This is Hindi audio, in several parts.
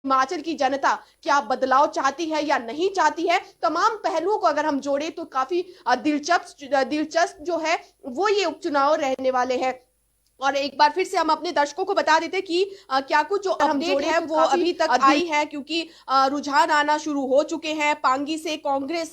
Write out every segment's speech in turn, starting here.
हिमाचल की जनता क्या बदलाव चाहती है या नहीं चाहती है, तमाम पहलुओं को अगर हम जोड़े तो काफी दिलचस्प जो है वो ये उपचुनाव रहने वाले हैं। और एक बार फिर से हम अपने दर्शकों को बता देते कि क्या कुछ जो अपडेट है वो अभी तक आई है, क्योंकि रुझान आना शुरू हो चुके हैं। पांगी से कांग्रेस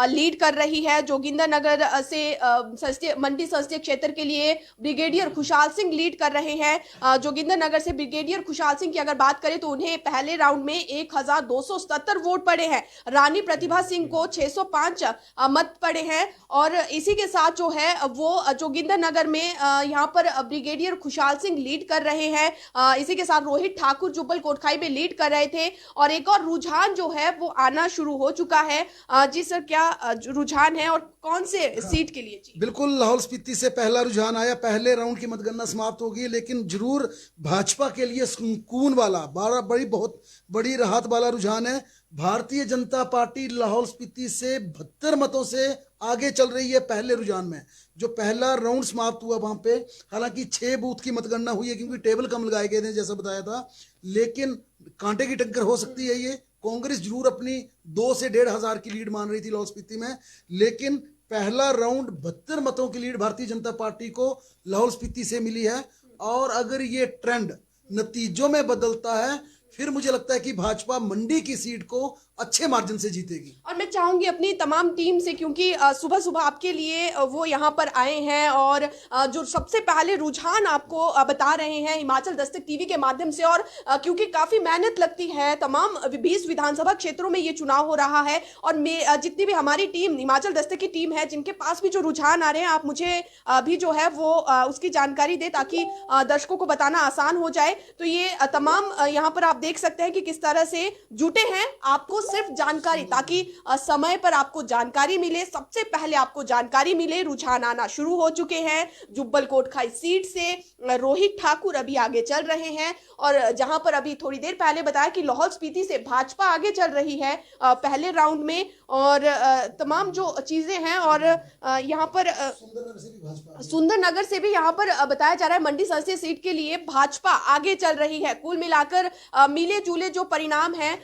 लीड कर रही है, जोगिंदरनगर से मंडी संसदीय क्षेत्र के लिए ब्रिगेडियर खुशहाल सिंह लीड कर रहे हैं। जोगिंदरनगर से ब्रिगेडियर खुशहाल सिंह की अगर बात करें तो उन्हें पहले राउंड में 1277 वोट पड़े हैं। रानी प्रतिभा सिंह को 605 मत पड़े हैं। और इसी के साथ जो है वो जोगिंदरनगर में यहाँ पर ब्रिगेडियर खुशहाल सिंह लीड कर रहे हैं। इसी के साथ रोहित ठाकुर जुब्बल कोटखाई में लीड कर रहे थे। और एक और रुझान जो है वो आना शुरू हो चुका है। जी सर, क्या रुझान है और कौन से सीट के लिए? जी बिल्कुल, लाहौल स्पीति से पहला रुझान आया। पहले राउंड की मतगणना समाप्त हो गई, लेकिन जरूर भाजपा के लिए सुकून वाला बहुत बड़ी राहत वाला रुझान है। भारतीय जनता पार्टी लाहौल स्पीति से 72 मतों से आगे चल रही है पहले रुझान में। जो पहला राउंड समाप्त हुआ वहां पे हालांकि 6 बूथ की मतगणना हुई है, क्योंकि टेबल कम लगाए गए थे जैसा बताया था, लेकिन कांटे की टक्कर हो सकती है। ये कांग्रेस जरूर अपनी 2 से 1,500 की लीड मान रही थी लाहौल स्पीति में, लेकिन पहला राउंड 72 मतों की लीड भारतीय जनता पार्टी को लाहौल स्पीति से मिली है। और अगर ये ट्रेंड नतीजों में बदलता है, फिर मुझे लगता है कि भाजपा मंडी की सीट को अच्छे मार्जिन से जीतेगी। और मैं चाहूंगी अपनी तमाम टीम से, क्योंकि सुबह सुबह आपके लिए वो यहाँ पर आए हैं और जो सबसे पहले रुझान आपको बता रहे हैं हिमाचल दस्तक टीवी के माध्यम से। और क्योंकि काफी मेहनत लगती है, तमाम 20 विधानसभा क्षेत्रों में ये चुनाव हो रहा है। और जितनी भी हमारी टीम हिमाचल दस्तक की टीम है, जिनके पास भी जो रुझान आ रहे हैं, आप मुझे भी जो है वो उसकी जानकारी दे, ताकि दर्शकों को बताना आसान हो जाए। तो ये तमाम यहाँ पर आप देख सकते हैं कि किस तरह से जुटे हैं। आपको सिर्फ जानकारी, ताकि समय पर आपको जानकारी मिले, सबसे पहले आपको जानकारी मिले। रुझान आना शुरू हो चुके हैं। जुब्बल कोटखाई सीट से रोहित ठाकुर अभी आगे चल रहे हैं। और जहां पर अभी थोड़ी देर पहले बताया कि लाहौल स्पीति से भाजपा आगे चल रही है पहले राउंड में। और तमाम जो चीजें हैं, और यहाँ पर सुंदरनगर से भी यहाँ पर बताया जा रहा है मंडी संसदीय सीट के लिए भाजपा आगे चल रही है। कुल मिलाकर मिले जुले जो परिणाम हैं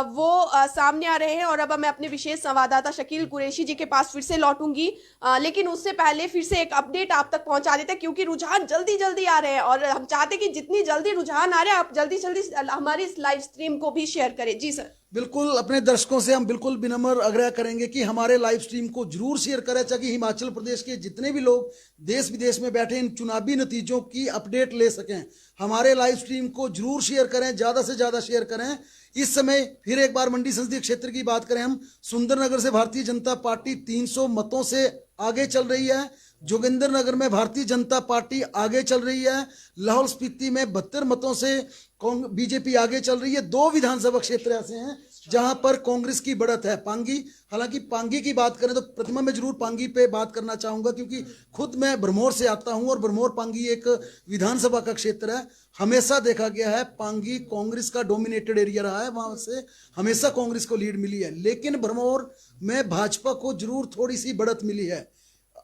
वो सामने आ रहे हैं। और अब मैं अपने विशेष संवाददाता शकील कुरैशी जी के पास फिर से लौटूंगी, लेकिन उससे पहले फिर से एक अपडेट आप तक पहुंचा देते हैं, क्योंकि रुझान जल्दी जल्दी आ रहे हैं और हम चाहते हैं कि जितनी जल्दी रुझान आ रहे हैं, आप जल्दी जल्दी हमारी इस लाइव स्ट्रीम को भी शेयर करें। जी सर। बिल्कुल, अपने दर्शकों से हम बिल्कुल विनम्र आग्रह करेंगे कि हमारे लाइव स्ट्रीम को जरूर शेयर करें, ताकि हिमाचल प्रदेश के जितने भी लोग देश विदेश में बैठे इन चुनावी नतीजों की अपडेट ले सकें। हमारे लाइव स्ट्रीम को जरूर शेयर करें, ज़्यादा से ज़्यादा शेयर करें। इस समय फिर एक बार मंडी संसदीय क्षेत्र की बात करें हम, सुंदरनगर से भारतीय जनता पार्टी 300 मतों से आगे चल रही है। जोगिंदरनगर में भारतीय जनता पार्टी आगे चल रही है। लाहौल स्पीति में 72 मतों से बीजेपी आगे चल रही है। 2 विधानसभा क्षेत्र ऐसे हैं जहां पर कांग्रेस की बढ़त है। पांगी, हालांकि पांगी की बात करें तो प्रतिमा में जरूर पांगी पे बात करना चाहूंगा, क्योंकि खुद मैं भरमौर से आता हूं और भरमौर पांगी एक विधानसभा का क्षेत्र है। हमेशा देखा गया है पांगी कांग्रेस का डोमिनेटेड एरिया रहा है, वहां से हमेशा कांग्रेस को लीड मिली है। लेकिन भरमौर में भाजपा को जरूर थोड़ी सी बढ़त मिली है।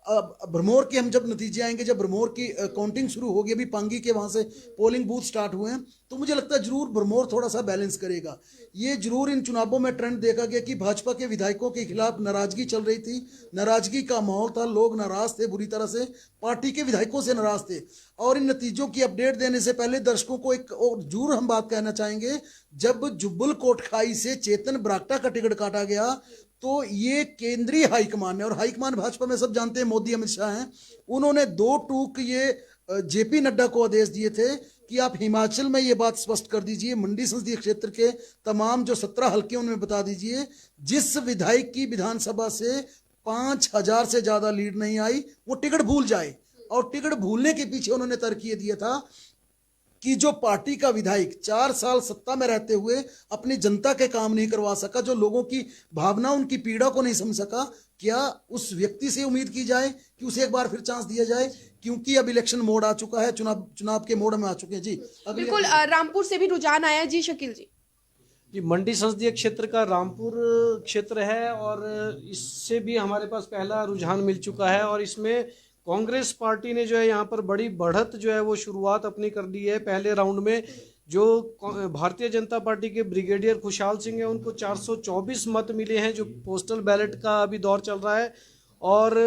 भरमौर के हम जब नतीजे आएंगे, जब भरमौर की काउंटिंग शुरू होगी, अभी पांगी के वहां से पोलिंग बूथ स्टार्ट हुए हैं, तो मुझे लगता है जरूर भरमौर थोड़ा सा बैलेंस करेगा। ये जरूर इन चुनावों में ट्रेंड देखा गया कि भाजपा के विधायकों के खिलाफ नाराजगी चल रही थी, नाराजगी का माहौल था, लोग नाराज थे बुरी तरह से, पार्टी के विधायकों से नाराज थे। और इन नतीजों की अपडेट देने से पहले दर्शकों को एक और जरूर हम बात कहना चाहेंगे, जब जुब्बल कोटखाई से चेतन बरागटा का टिकट काटा गया, तो ये केंद्रीय हाईकमान है, और हाईकमान भाजपा में सब जानते हैं मोदी अमित शाह हैं, उन्होंने 2 टूक ये जेपी नड्डा को आदेश दिए थे कि आप हिमाचल में ये बात स्पष्ट कर दीजिए, मंडी संसदीय क्षेत्र के तमाम जो 17 हल्के उनमें बता दीजिए, जिस विधायक की विधानसभा से 5,000 से ज्यादा लीड नहीं आई वो टिकट भूल जाए। और टिकट भूलने के पीछे उन्होंने तर्क ये दिया था कि जो पार्टी का विधायक 4 साल सत्ता में रहते हुए अपनी जनता के काम नहीं करवा सका, जो लोगों की भावना, उनकी पीड़ा को नहीं समझ सका, क्या उस व्यक्ति से उम्मीद की जाए कि उसे एक बार फिर चांस दिया जाए? क्योंकि अब इलेक्शन मोड आ चुका है, चुनाव के मोड में आ चुके हैं। जी बिल्कुल, रामपुर से भी रुझान आया। जी शकील जी। जी, मंडी संसदीय क्षेत्र का रामपुर क्षेत्र है और इससे भी हमारे पास पहला रुझान मिल चुका है। और इसमें कांग्रेस पार्टी ने जो है यहाँ पर बड़ी बढ़त जो है वो शुरुआत अपनी कर दी है। पहले राउंड में जो भारतीय जनता पार्टी के ब्रिगेडियर खुशहाल सिंह हैं उनको 424 मत मिले हैं, जो पोस्टल बैलेट का अभी दौर चल रहा है। और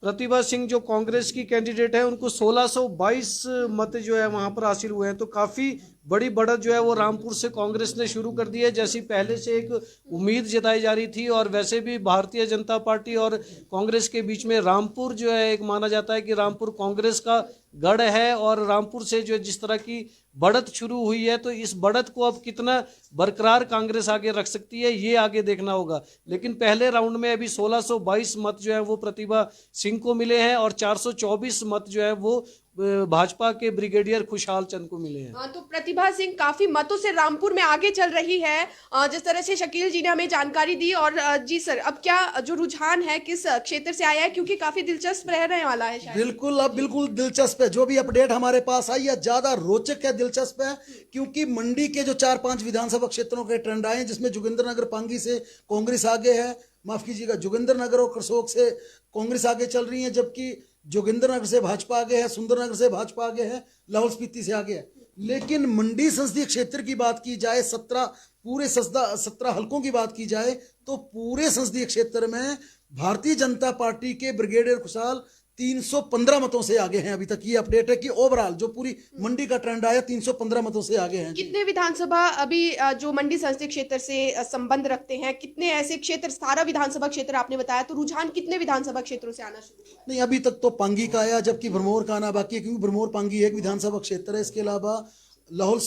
प्रतिभा सिंह जो कांग्रेस की कैंडिडेट है उनको 1622 मत जो है वहां पर हासिल हुए हैं। तो काफ़ी बड़ी बढ़त जो है वो रामपुर से कांग्रेस ने शुरू कर दी है, जैसी पहले से एक उम्मीद जताई जा रही थी। और वैसे भी भारतीय जनता पार्टी और कांग्रेस के बीच में रामपुर जो है एक माना जाता है कि रामपुर कांग्रेस का गढ़ है। और रामपुर से जो जिस तरह की बढ़त शुरू हुई है, तो इस बढ़त को अब कितना बरकरार कांग्रेस आगे रख सकती है ये आगे देखना होगा। लेकिन पहले राउंड में अभी 1622 मत जो है वो प्रतिभा सिंह को मिले हैं और 424 मत जो है वो भाजपा के ब्रिगेडियर खुशहाल चंद को मिले हैं। तो प्रतिभा सिंह काफी मतों से रामपुर में आगे चल रही है, जिस तरह से शकील जी ने हमें जानकारी दी। और जी सर, अब क्या जो रुझान है किस क्षेत्र से आया है, क्योंकि काफी दिलचस्प रहने वाला है शायद। बिल्कुल, अब बिल्कुल दिलचस्प है। जो भी अपडेट हमारे पास आई है ज्यादा रोचक है, दिलचस्प है, क्योंकि मंडी के जो 4-5 विधानसभा क्षेत्रों के ट्रेंड आए हैं, जिसमें जोगिंद्रनगर पांगी से कांग्रेस आगे है, माफ कीजिएगा जोगिंद्रनगर और करसोग से कांग्रेस आगे चल रही है, जबकि जोगिंद्रनगर से भाजपा आगे है, सुंदरनगर से भाजपा आगे है, लाहौल स्पीति से आगे है। लेकिन मंडी संसदीय क्षेत्र की बात की जाए, 17 हलकों की बात की जाए, तो पूरे संसदीय क्षेत्र में भारतीय जनता पार्टी के ब्रिगेडियर खुशहाल 315 मतों से आगे हैं। अभी तक ये अपडेट है कि ओवरऑल जो पूरी मंडी का ट्रेंड आया 315 मतों से आगे हैं। कितने विधानसभा अभी जो मंडी संसदीय क्षेत्र से संबंध रखते हैं, कितने ऐसे क्षेत्र, 17 विधानसभा क्षेत्र आपने बताया, तो रुझान कितने विधानसभा क्षेत्रों से आना शुरू हुआ? नहीं, अभी तक तो पांगी का आया, जबकि भरमौर का आना बाकी है, क्योंकि भरमौर पांगी एक विधानसभा क्षेत्र है। इसके अलावा लाहौल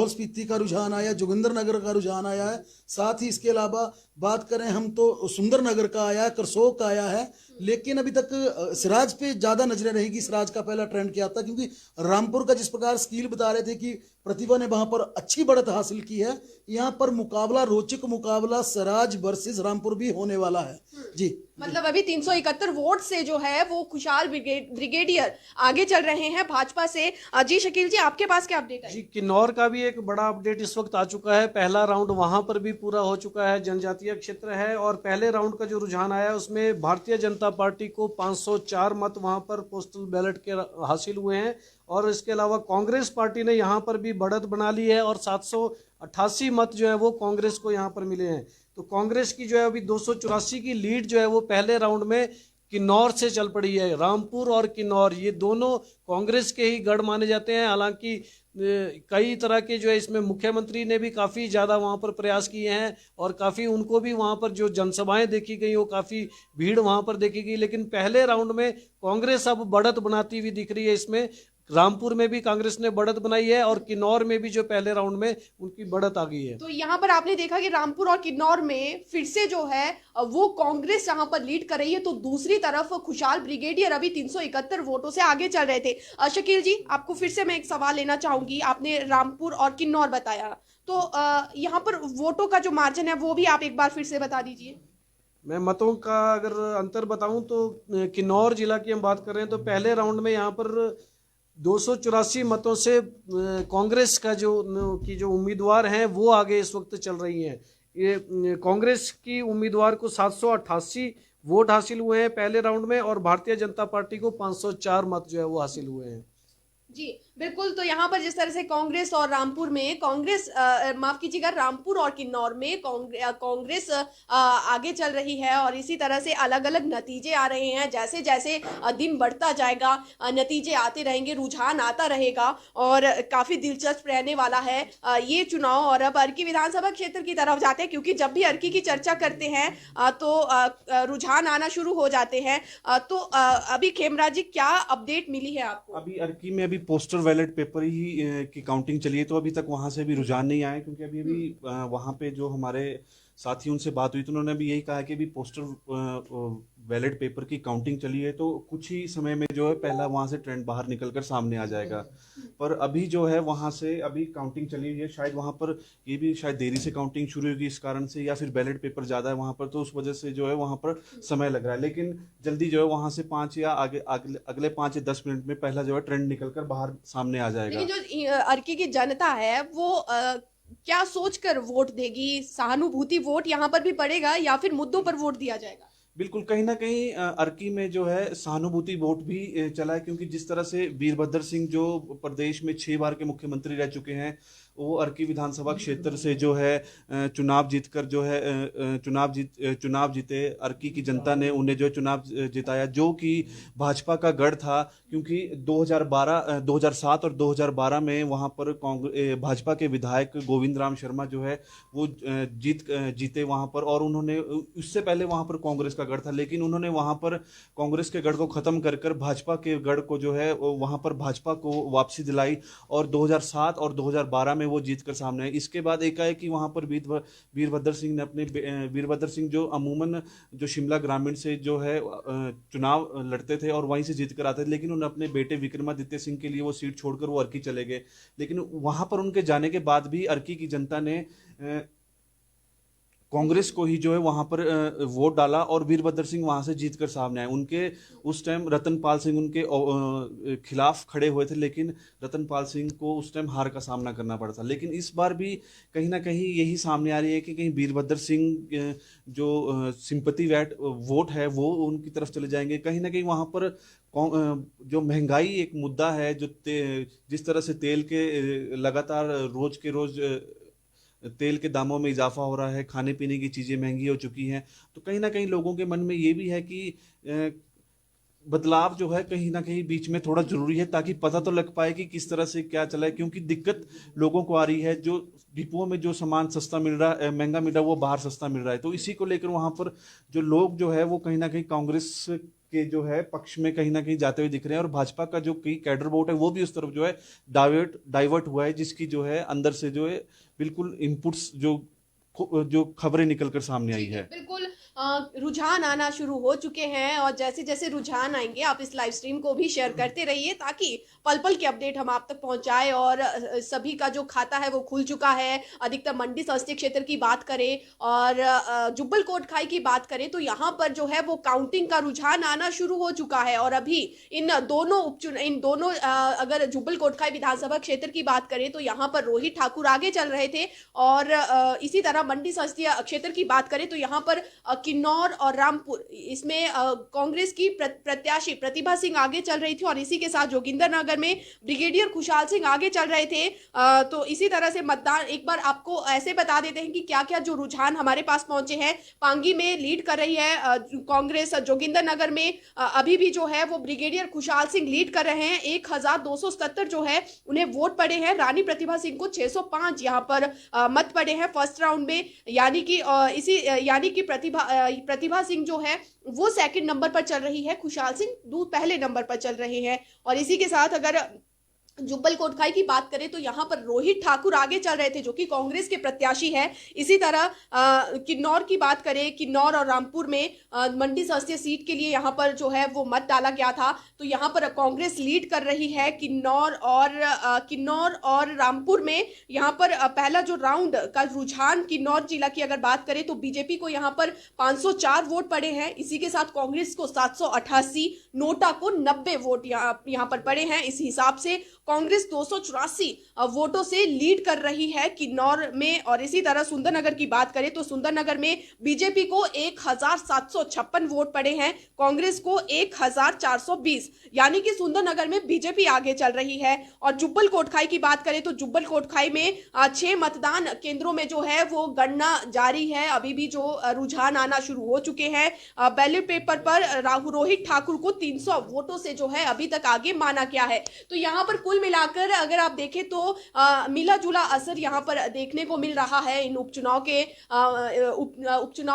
स्पीति का रुझान आया, जोगिंद्रनगर का रुझान आया है। साथ ही इसके अलावा बात करें हम तो सुंदरनगर का आया है, करसोग का आया है। लेकिन अभी तक सिराज पे ज्यादा नजरें रहेगी। सिराज का पहला ट्रेंड क्या था, क्योंकि रामपुर का जिस प्रकार स्कील बता रहे थे कि प्रतिभा ने वहां पर अच्छी बढ़त हासिल की है, यहाँ पर मुकाबला, रोचक मुकाबला सिराज वर्सेस रामपुर भी होने वाला है। जी, मतलब अभी 371 वोट से जो है वो खुशहाल ब्रिगेडियर आगे चल रहे हैं भाजपा से। जी शकील जी, आपके पास क्या अपडेट है? जी, किन्नौर का भी एक बड़ा अपडेट इस वक्त आ चुका है। पहला राउंड वहां पर भी पूरा हो चुका है, जनजातीय क्षेत्र है। और पहले राउंड का जो रुझान आया है उसमें भारतीय जनता पार्टी को 504 मत वहां पर पोस्टल बैलेट के हासिल हुए हैं। और इसके अलावा कांग्रेस पार्टी ने यहाँ पर भी बढ़त बना ली है और 788 मत जो है वो कांग्रेस को यहाँ पर मिले हैं। तो कांग्रेस की जो है अभी 284 की लीड जो है वो पहले राउंड में किन्नौर से चल पड़ी है। रामपुर और किन्नौर ये दोनों कांग्रेस के ही गढ़ माने जाते हैं। हालांकि कई तरह के जो है इसमें मुख्यमंत्री ने भी काफ़ी ज़्यादा वहाँ पर प्रयास किए हैं और काफ़ी उनको भी वहाँ पर जो जनसभाएं देखी गई वो काफ़ी भीड़ वहाँ पर देखी गई। लेकिन पहले राउंड में कांग्रेस अब बढ़त बनाती हुई दिख रही है। इसमें रामपुर में भी कांग्रेस ने बढ़त बनाई है और किन्नौर में भी जो पहले राउंड में उनकी बढ़त आ गई है। तो यहाँ पर आपने देखा कि रामपुर और किन्नौर में फिर से जो है वो कांग्रेस यहाँ पर लीड कर रही है, तो दूसरी तरफ खुशहाल ब्रिगेडियर अभी 371 वोटों से आगे चल रहे थे। शकील जी, आपको फिर से मैं एक सवाल लेना चाहूंगी। आपने रामपुर और किन्नौर बताया, तो यहाँ पर वोटों का जो मार्जिन है वो भी आप एक बार फिर से बता दीजिए। मैं मतों का अगर अंतर बताऊं तो किन्नौर जिला की हम बात कर रहे हैं तो पहले राउंड में यहाँ पर 284 मतों से कांग्रेस का जो उम्मीदवार हैं वो आगे इस वक्त चल रही हैं। ये कांग्रेस की उम्मीदवार को 788 वोट हासिल हुए हैं पहले राउंड में और भारतीय जनता पार्टी को 504 मत जो है वो हासिल हुए हैं। जी बिल्कुल, तो यहाँ पर जिस तरह से कांग्रेस और रामपुर में माफ कीजिएगा, रामपुर और किन्नौर में कांग्रेस आगे चल रही है और इसी तरह से अलग अलग नतीजे आ रहे हैं। जैसे जैसे दिन बढ़ता जाएगा नतीजे आते रहेंगे, रुझान आता रहेगा और काफ़ी दिलचस्प रहने वाला है ये चुनाव। और अब अर्की विधानसभा क्षेत्र की तरफ जाते हैं, क्योंकि जब भी अर्की की चर्चा करते हैं तो रुझान आना शुरू हो जाते हैं। तो अभी खेमराज जी, क्या अपडेट मिली है आपको? अभी अर्की में अभी पोस्टल बैलेट पेपर ही की काउंटिंग चली है, तो अभी तक वहां से भी रुझान नहीं आया, क्योंकि अभी वहां पे जो हमारे साथी उनसे बात हुई तो उन्होंने भी यही कहा कि अभी पोस्टल बैलेट पेपर की काउंटिंग चली है, तो कुछ ही समय में जो है पहला वहां से ट्रेंड बाहर निकलकर सामने आ जाएगा। पर अभी जो है वहां से अभी काउंटिंग चली हुई है, शायद वहां पर ये भी शायद देरी से काउंटिंग शुरू होगी इस कारण से, या फिर बैलेट पेपर ज़्यादा है वहां पर तो उस वजह से जो है वहां पर समय लग रहा है। लेकिन जल्दी जो है वहां से 5 या अगले 5 या 10 मिनट में पहला जो है ट्रेंड निकलकर बाहर सामने आ जाएगा। लेकिन जो अर्की की जनता है वो क्या सोचकर वोट देगी? सहानुभूति वोट यहाँ पर भी पड़ेगा या फिर मुद्दों पर वोट दिया जाएगा? बिल्कुल, कहीं ना कहीं अर्की में जो है सहानुभूति वोट भी चला है, क्योंकि जिस तरह से वीरभद्र सिंह जो प्रदेश में 6 बार के मुख्यमंत्री रह चुके हैं, वो अर्की विधानसभा क्षेत्र से जो है चुनाव जीतकर जो है चुनाव जीते। अर्की की जनता ने उन्हें जो चुनाव जिताया, जो कि भाजपा का गढ़ था, क्योंकि 2007 और 2012 में वहां पर भाजपा के विधायक गोविंद राम शर्मा जो है वो जीते वहां पर, और उन्होंने उससे पहले वहां पर कांग्रेस का गढ़ था, लेकिन उन्होंने वहां पर कांग्रेस के गढ़ को खत्म कर भाजपा के गढ़ को जो है वहां पर भाजपा को वापसी दिलाई, और 2007 और 2012 में वो जीतकर सामने आए। इसके बाद एकाएक कि वहां पर वीरभद्र सिंह ने वीरभद्र सिंह जो अमूमन जो शिमला ग्रामीण से जो है चुनाव लड़ते थे और वहीं से जीतकर आते थे, लेकिन उन्होंने अपने बेटे विक्रमादित्य सिंह के लिए वो सीट छोड़कर वो अर्की चले गए। लेकिन वहां पर उनके जाने के बाद भी अर्की की जनता ने कांग्रेस को ही जो है वहां पर वोट डाला, और वीरभद्र सिंह वहां से जीतकर सामने आए। उनके उस टाइम रतनपाल सिंह उनके खिलाफ खड़े हुए थे, लेकिन रतनपाल सिंह को उस टाइम हार का सामना करना पड़ा था। लेकिन इस बार भी कहीं ना कहीं यही सामने आ रही है कि कहीं वीरभद्र सिंह जो सिंपैथी वोट है वो उनकी तरफ चले जाएंगे। कहीं ना कहीं वहां पर जो महंगाई एक मुद्दा है, जो जिस तरह से तेल के लगातार रोज के रोज तेल के दामों में इजाफा हो रहा है, खाने पीने की चीज़ें महंगी हो चुकी हैं, तो कहीं ना कहीं लोगों के मन में ये भी है कि बदलाव जो है कहीं ना कहीं बीच में थोड़ा जरूरी है, ताकि पता तो लग पाए कि किस तरह से क्या चला है। क्योंकि दिक्कत लोगों को आ रही है, जो डिपुओं में जो सामान सस्ता मिल रहा है, महंगा मिल रहा है, वो बाहर सस्ता मिल रहा है। तो इसी को लेकर वहां पर जो लोग जो है वो कहीं ना कहीं कांग्रेस के जो है पक्ष में कहीं ना कहीं जाते हुए दिख रहे हैं, और भाजपा का जो कई कैडर वोट है वो भी उस तरफ जो है डाइवर्ट हुआ है, जिसकी जो है अंदर से जो है बिल्कुल इनपुट्स जो खबरें निकलकर सामने आई है। बिल्कुल रुझान आना शुरू हो चुके हैं, और जैसे जैसे रुझान आएंगे आप इस लाइव स्ट्रीम को भी शेयर करते रहिए, ताकि पल पल के अपडेट हम आप तक पहुंचाए। और सभी का जो खाता है वो खुल चुका है। अधिकतर मंडी संसदीय क्षेत्र की बात करें और जुब्बल कोटखाई की बात करें तो यहाँ पर जो है वो काउंटिंग का रुझान आना शुरू हो चुका है। और अभी इन दोनों अगर जुब्बल कोटखाई विधानसभा क्षेत्र की बात करें तो यहाँ पर रोहित ठाकुर आगे चल रहे थे, और इसी तरह मंडी संसदीय क्षेत्र की बात करें तो यहाँ पर किन्नौर और रामपुर, इसमें कांग्रेस की प्रत्याशी प्रतिभा सिंह आगे चल रही थी, और इसी के साथ जोगिंदरनगर में ब्रिगेडियर खुशहाल सिंह आगे चल रहे थे। तो इसी तरह से मतदान एक बार आपको ऐसे बता देते हैं कि क्या क्या जो रुझान हमारे पास पहुंचे हैं। पांगी में लीड कर रही है कांग्रेस। जोगिंदरनगर में अभी भी जो है वो ब्रिगेडियर खुशहाल सिंह लीड कर रहे हैं। 1277 जो है उन्हें वोट पड़े हैं। रानी प्रतिभा सिंह को 605 यहाँ पर मत पड़े हैं फर्स्ट राउंड में, यानी कि प्रतिभा सिंह जो है वो सेकंड नंबर पर चल रही है, खुशहाल सिंह पहले नंबर पर चल रहे हैं। और इसी के साथ अगर जुब्बल कोटखाई की बात करें तो यहाँ पर रोहित ठाकुर आगे चल रहे थे, जो कि कांग्रेस के प्रत्याशी हैं। इसी तरह किन्नौर की बात करें, किन्नौर और रामपुर में मंडी संसदीय सीट के लिए यहाँ पर जो है वो मत डाला गया था, तो यहाँ पर कांग्रेस लीड कर रही है। किन्नौर और रामपुर में यहाँ पर पहला जो राउंड का रुझान किन्नौर जिला की अगर बात करें तो बीजेपी को यहाँ पर 504 वोट पड़े हैं। इसी के साथ कांग्रेस को 788, नोटा को 90 वोट यहाँ पर पड़े हैं। इस हिसाब से कांग्रेस 284 वोटों से लीड कर रही है किन्नौर में। और इसी तरह सुंदरनगर की बात करें तो सुंदरनगर में बीजेपी को 1756 वोट पड़े हैं, कांग्रेस को 1420, यानी कि सुंदरनगर में बीजेपी आगे चल रही है। और जुब्बल कोटखाई की बात करें तो जुब्बल कोटखाई में 6 मतदान केंद्रों में जो है वो गणना जारी है। अभी भी जो रुझान आना शुरू हो चुके हैं। बैलेट पेपर पर रोहित ठाकुर को 300 वोटों से जो है अभी तक आगे माना गया है। तो यहाँ पर कुल मिलाकर अगर आप देखें तो मिला जुला असर यहाँ पर देखने को मिल रहा है इन उपचुनाव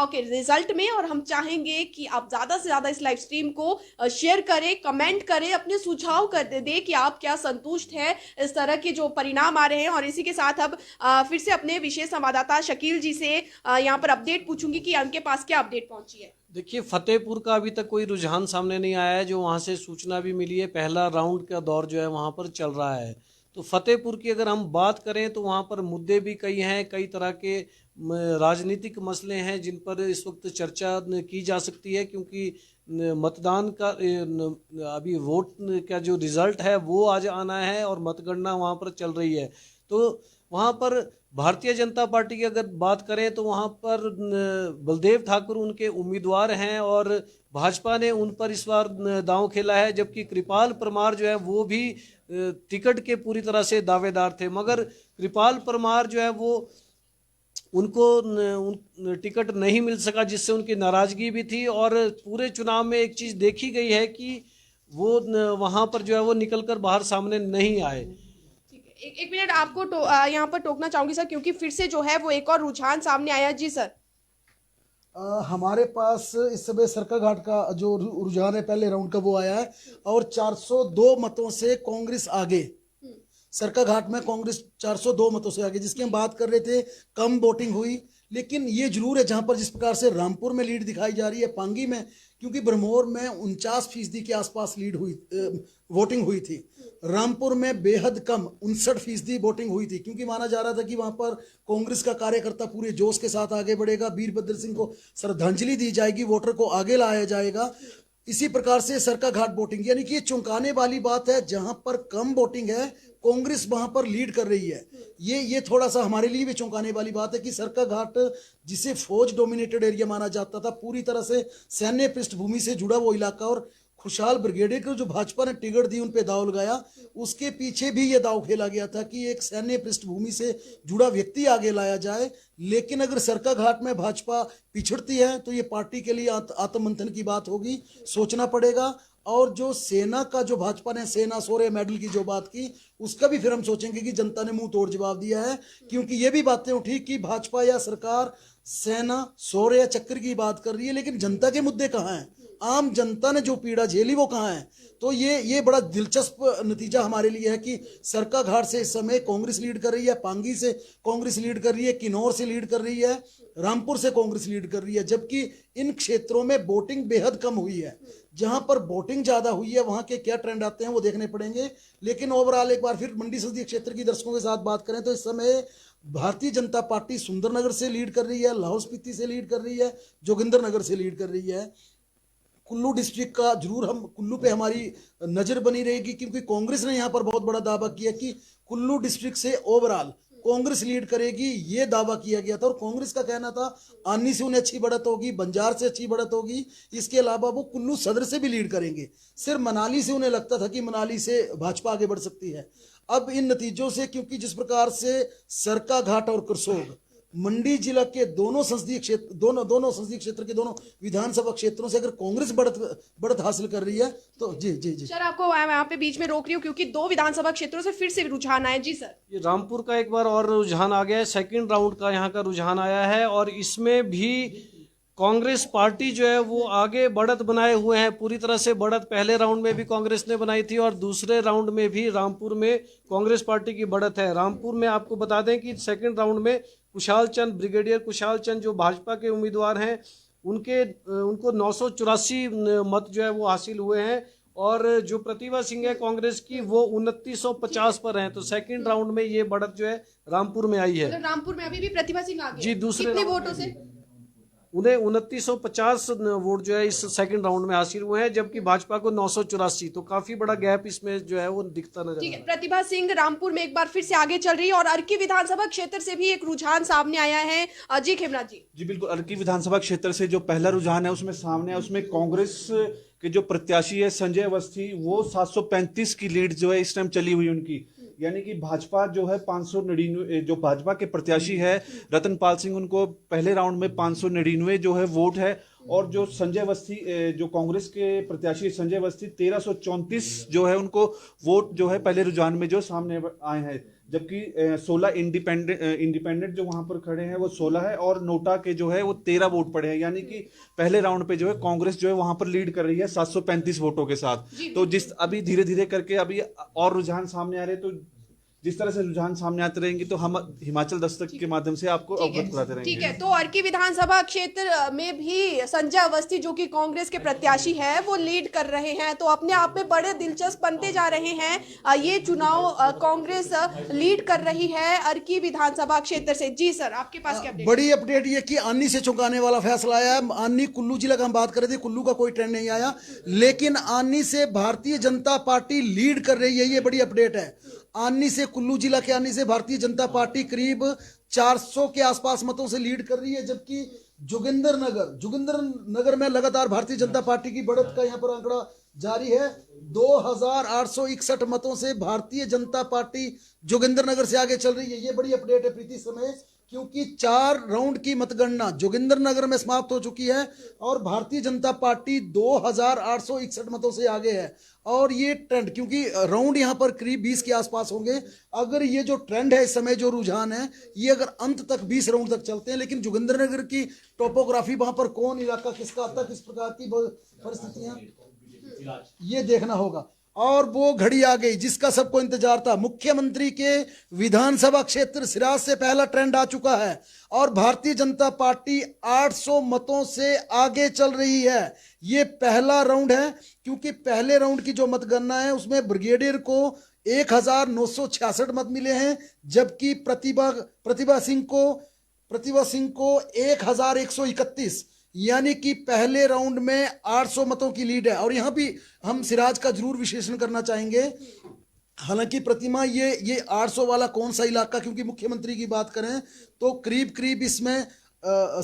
के रिजल्ट में। और हम चाहेंगे कि आप ज्यादा से ज्यादा इस लाइव स्ट्रीम को शेयर करें, कमेंट करें, अपने सुझाव कर दे कि आप क्या संतुष्ट है इस तरह के जो परिणाम आ रहे हैं। और इसी के साथ अब फिर से अपने विशेष संवाददाता शकील जी से यहाँ पर अपडेट पूछूंगी कि उनके पास क्या अपडेट पहुंची है। देखिए, फतेहपुर का अभी तक कोई रुझान सामने नहीं आया है, जो वहाँ से सूचना भी मिली है। पहला राउंड का दौर जो है वहाँ पर चल रहा है। तो फतेहपुर की अगर हम बात करें तो वहाँ पर मुद्दे भी कई हैं, कई तरह के राजनीतिक मसले हैं जिन पर इस वक्त चर्चा की जा सकती है, क्योंकि मतदान का अभी वोट का जो रिजल्ट है वो आज आना है और मतगणना वहाँ पर चल रही है। तो वहाँ पर भारतीय जनता पार्टी की अगर बात करें तो वहाँ पर बलदेव ठाकुर उनके उम्मीदवार हैं और भाजपा ने उन पर इस बार दांव खेला है, जबकि कृपाल परमार जो है वो भी टिकट के पूरी तरह से दावेदार थे, मगर कृपाल परमार जो है वो उनको टिकट नहीं मिल सका, जिससे उनकी नाराजगी भी थी। और पूरे चुनाव में एक चीज़ देखी गई है कि वो वहाँ पर जो है वो निकलकर बाहर सामने नहीं आए। एक मिनट आपको यहाँ पर टोकना चाहूंगी सर, क्योंकि फिर से जो है वो एक और रुझान सामने आया। जी सर। हमारे पास इस समय सरकाघाट का जो रुझान है पहले राउंड का वो आया है और 402 मतों से कांग्रेस आगे। सरकाघाट में कांग्रेस 402 मतों से आगे, जिसकी हम बात कर रहे थे कम वोटिंग हुई, लेकिन ये जरूर है जहां पर जिस प्रकार से रामपुर में लीड दिखाई जा रही है, पांगी में, क्योंकि ब्रह्मौर में 49% के आसपास लीड हुई वोटिंग हुई थी, रामपुर में बेहद कम 59% वोटिंग हुई थी, क्योंकि माना जा रहा था कि वहां पर कांग्रेस का कार्यकर्ता पूरे जोश के साथ आगे बढ़ेगा, वीरभद्र सिंह को श्रद्धांजलि दी जाएगी, वोटर को आगे लाया जाएगा। इसी प्रकार से सरकाघाट वोटिंग, यानी कि ये चौंकाने वाली बात है, जहां पर कम वोटिंग है कांग्रेस वहां पर लीड कर रही है। ये थोड़ा सा हमारे लिए भी चौंकाने वाली बात है कि सरकाघाट जिसे फौज डोमिनेटेड एरिया माना जाता था, पूरी तरह से सैन्य पृष्ठभूमि से जुड़ा वो इलाका, और खुशहाल ब्रिगेडियर को जो भाजपा ने टिकट दी, उन पे दाव लगाया, उसके पीछे भी ये दाव खेला गया था कि एक सैन्य पृष्ठभूमि से जुड़ा व्यक्ति आगे लाया जाए। लेकिन अगर सरकाघाट में भाजपा पिछड़ती है तो ये पार्टी के लिए आत्ममंथन की बात होगी, सोचना पड़ेगा। और जो सेना का, जो भाजपा ने सेना शौर्य मेडल की जो बात की, उसका भी फिर हम सोचेंगे कि जनता ने मुंह तोड़ जवाब दिया है, क्योंकि ये भी बातें उठी कि भाजपा या सरकार सेना शौर्य चक्र की बात कर रही है, लेकिन जनता के मुद्दे कहाँ हैं, आम जनता ने जो पीड़ा झेली वो कहाँ है। तो ये बड़ा दिलचस्प नतीजा हमारे लिए है कि सरकाघाट से इस समय कांग्रेस लीड कर रही है, पांगी से कांग्रेस लीड कर रही है, किन्नौर से लीड कर रही है, रामपुर से कांग्रेस लीड कर रही है, जबकि इन क्षेत्रों में वोटिंग बेहद कम हुई है। जहां पर वोटिंग ज्यादा हुई है वहां के क्या ट्रेंड आते हैं वो देखने पड़ेंगे। लेकिन ओवरऑल एक बार फिर मंडी संसदीय क्षेत्र की दर्शकों के साथ बात करें तो इस समय भारतीय जनता पार्टी सुंदरनगर से लीड कर रही है, लाहौल स्पीति से लीड कर रही है, जोगिंदरनगर से लीड कर रही है। कुल्लू डिस्ट्रिक्ट का जरूर हम कुल्लू पे हमारी नजर बनी रहेगी, क्योंकि कांग्रेस ने यहाँ पर बहुत बड़ा दावा किया कि कुल्लू डिस्ट्रिक्ट से ओवरऑल कांग्रेस लीड करेगी, ये दावा किया गया था। और कांग्रेस का कहना था आनी से उन्हें अच्छी बढ़त होगी, बंजार से अच्छी बढ़त होगी, इसके अलावा वो कुल्लू सदर से भी लीड करेंगे। सिर्फ मनाली से उन्हें लगता था कि मनाली से भाजपा आगे बढ़ सकती है। अब इन नतीजों से, क्योंकि जिस प्रकार से सरकाघाट और करसोग मंडी जिला के दोनों संसदीय क्षेत्र, दोनों संसदीय क्षेत्र के दोनों विधानसभा क्षेत्रों से अगर कांग्रेस बढ़त हासिल कर रही है तो जी सर, आपको यहाँ पे बीच में रोक रही हूँ क्योंकि 2 विधानसभा क्षेत्रों से फिर से रुझान आए। जी सर। ये रामपुर का एक बार और रुझान आ गया है, सेकंड राउंड का यहाँ का रुझान आया है और इसमें भी कांग्रेस पार्टी जो है वो आगे बढ़त बनाए हुए हैं पूरी तरह से। बढ़त पहले राउंड में भी कांग्रेस ने बनाई थी और दूसरे राउंड में भी रामपुर में कांग्रेस पार्टी की बढ़त है। रामपुर में आपको बता दें कि सेकंड राउंड में कुशाल चंद, ब्रिगेडियर कुशाल चंद जो भाजपा के उम्मीदवार हैं, उनको 984 मत जो है वो हासिल हुए हैं और जो प्रतिभा सिंह है कांग्रेस की वो 2950 पर हैं। तो सेकंड राउंड में ये बढ़त जो है रामपुर में आई है। रामपुर में अभी भी प्रतिभा सिंह आगे जी, दूसरे कितने वोटों से? उन्हें 2950 वोट जो है इस सेकंड राउंड में हासिल हुए हैं, जबकि भाजपा को 984। तो काफी बड़ा गैप इसमें जो है वो दिखता नजर आ रहा है। प्रतिभा सिंह रामपुर में एक बार फिर से आगे चल रही है और अर्की विधानसभा क्षेत्र से भी एक रुझान सामने आया है। जी खेमराज जी। बिल्कुल, अर्की विधानसभा क्षेत्र से जो पहला रुझान है उसमें सामने है, उसमें कांग्रेस के जो प्रत्याशी है संजय अवस्थी, वो 735 की लीड जो है इस टाइम चली हुई उनकी। यानी कि भाजपा जो है 599, जो भाजपा के प्रत्याशी है रतनपाल सिंह, उनको पहले राउंड में 599 जो है वोट है और जो संजय अवस्थी, जो कांग्रेस के प्रत्याशी संजय अवस्थी 1334 जो है उनको वोट जो है पहले रुझान में जो सामने आए हैं, जबकि 16 इंडिपेंडेंट जो वहां पर खड़े हैं वो 16 है और नोटा के जो है वो 13 वोट पड़े हैं। यानी कि पहले राउंड पे जो है कांग्रेस जो है वहां पर लीड कर रही है 735 वोटों के साथ। तो जिस अभी धीरे धीरे करके अभी और रुझान सामने आ रहे हैं, तो जिस तरह से रुझान सामने आते रहेंगे तो हम हिमाचल दस्तक के माध्यम से आपको अवगत कराते रहेंगे। ठीक है, तो अर्की विधानसभा क्षेत्र में भी संजय अवस्थी जो कि कांग्रेस के प्रत्याशी है वो लीड कर रहे हैं, तो अपने आप में बड़े दिलचस्प बनते जा रहे हैं ये चुनाव। कांग्रेस लीड कर रही है अर्की विधानसभा क्षेत्र से। जी सर, आपके पास क्या अपडेट? बड़ी अपडेट ये कि आनी से चौंकाने वाला फैसला आया है। आनी कुल्लू जिला का हम बात कर रहे थे, कुल्लू का कोई ट्रेंड नहीं आया, लेकिन आनी से भारतीय जनता पार्टी लीड कर रही है, ये बड़ी अपडेट है। आनी से, कुल्लू जिला के आनी से भारतीय जनता पार्टी करीब 400 के आसपास मतों से लीड कर रही है, जबकि जोगिंदरनगर में लगातार भारतीय जनता पार्टी की बढ़त का यहाँ पर आंकड़ा जारी है। 2861 मतों से भारतीय जनता पार्टी जोगिंदरनगर से आगे चल रही है। ये बड़ी अपडेट है प्रीति समय, क्योंकि 4 राउंड की मतगणना जोगिंदरनगर में समाप्त हो चुकी है और भारतीय जनता पार्टी 2861 मतों से आगे है। और ये ट्रेंड, क्योंकि राउंड यहाँ पर करीब 20 के आसपास होंगे, अगर ये जो ट्रेंड है इस समय, जो रुझान है, ये अगर अंत तक 20 राउंड तक चलते हैं, लेकिन जोगिंदरनगर की टोपोग्राफी, वहां पर कौन इलाका किसका आता, किस प्रकार की परिस्थितियां, ये देखना होगा। और वो घड़ी आ गई जिसका सबको इंतजार था। मुख्यमंत्री के विधानसभा क्षेत्र सिराज से पहला ट्रेंड आ चुका है और भारतीय जनता पार्टी 800 मतों से आगे चल रही है। ये पहला राउंड है, क्योंकि पहले राउंड की जो मतगणना है उसमें ब्रिगेडियर को 1966 मत मिले हैं, जबकि प्रतिभा सिंह को 1131, यानी कि पहले राउंड में 800 मतों की लीड है। और यहां भी हम सिराज का जरूर विश्लेषण करना चाहेंगे। हालांकि प्रतिमा, ये 800 वाला कौन सा इलाका, क्योंकि मुख्यमंत्री की बात करें तो करीब इसमें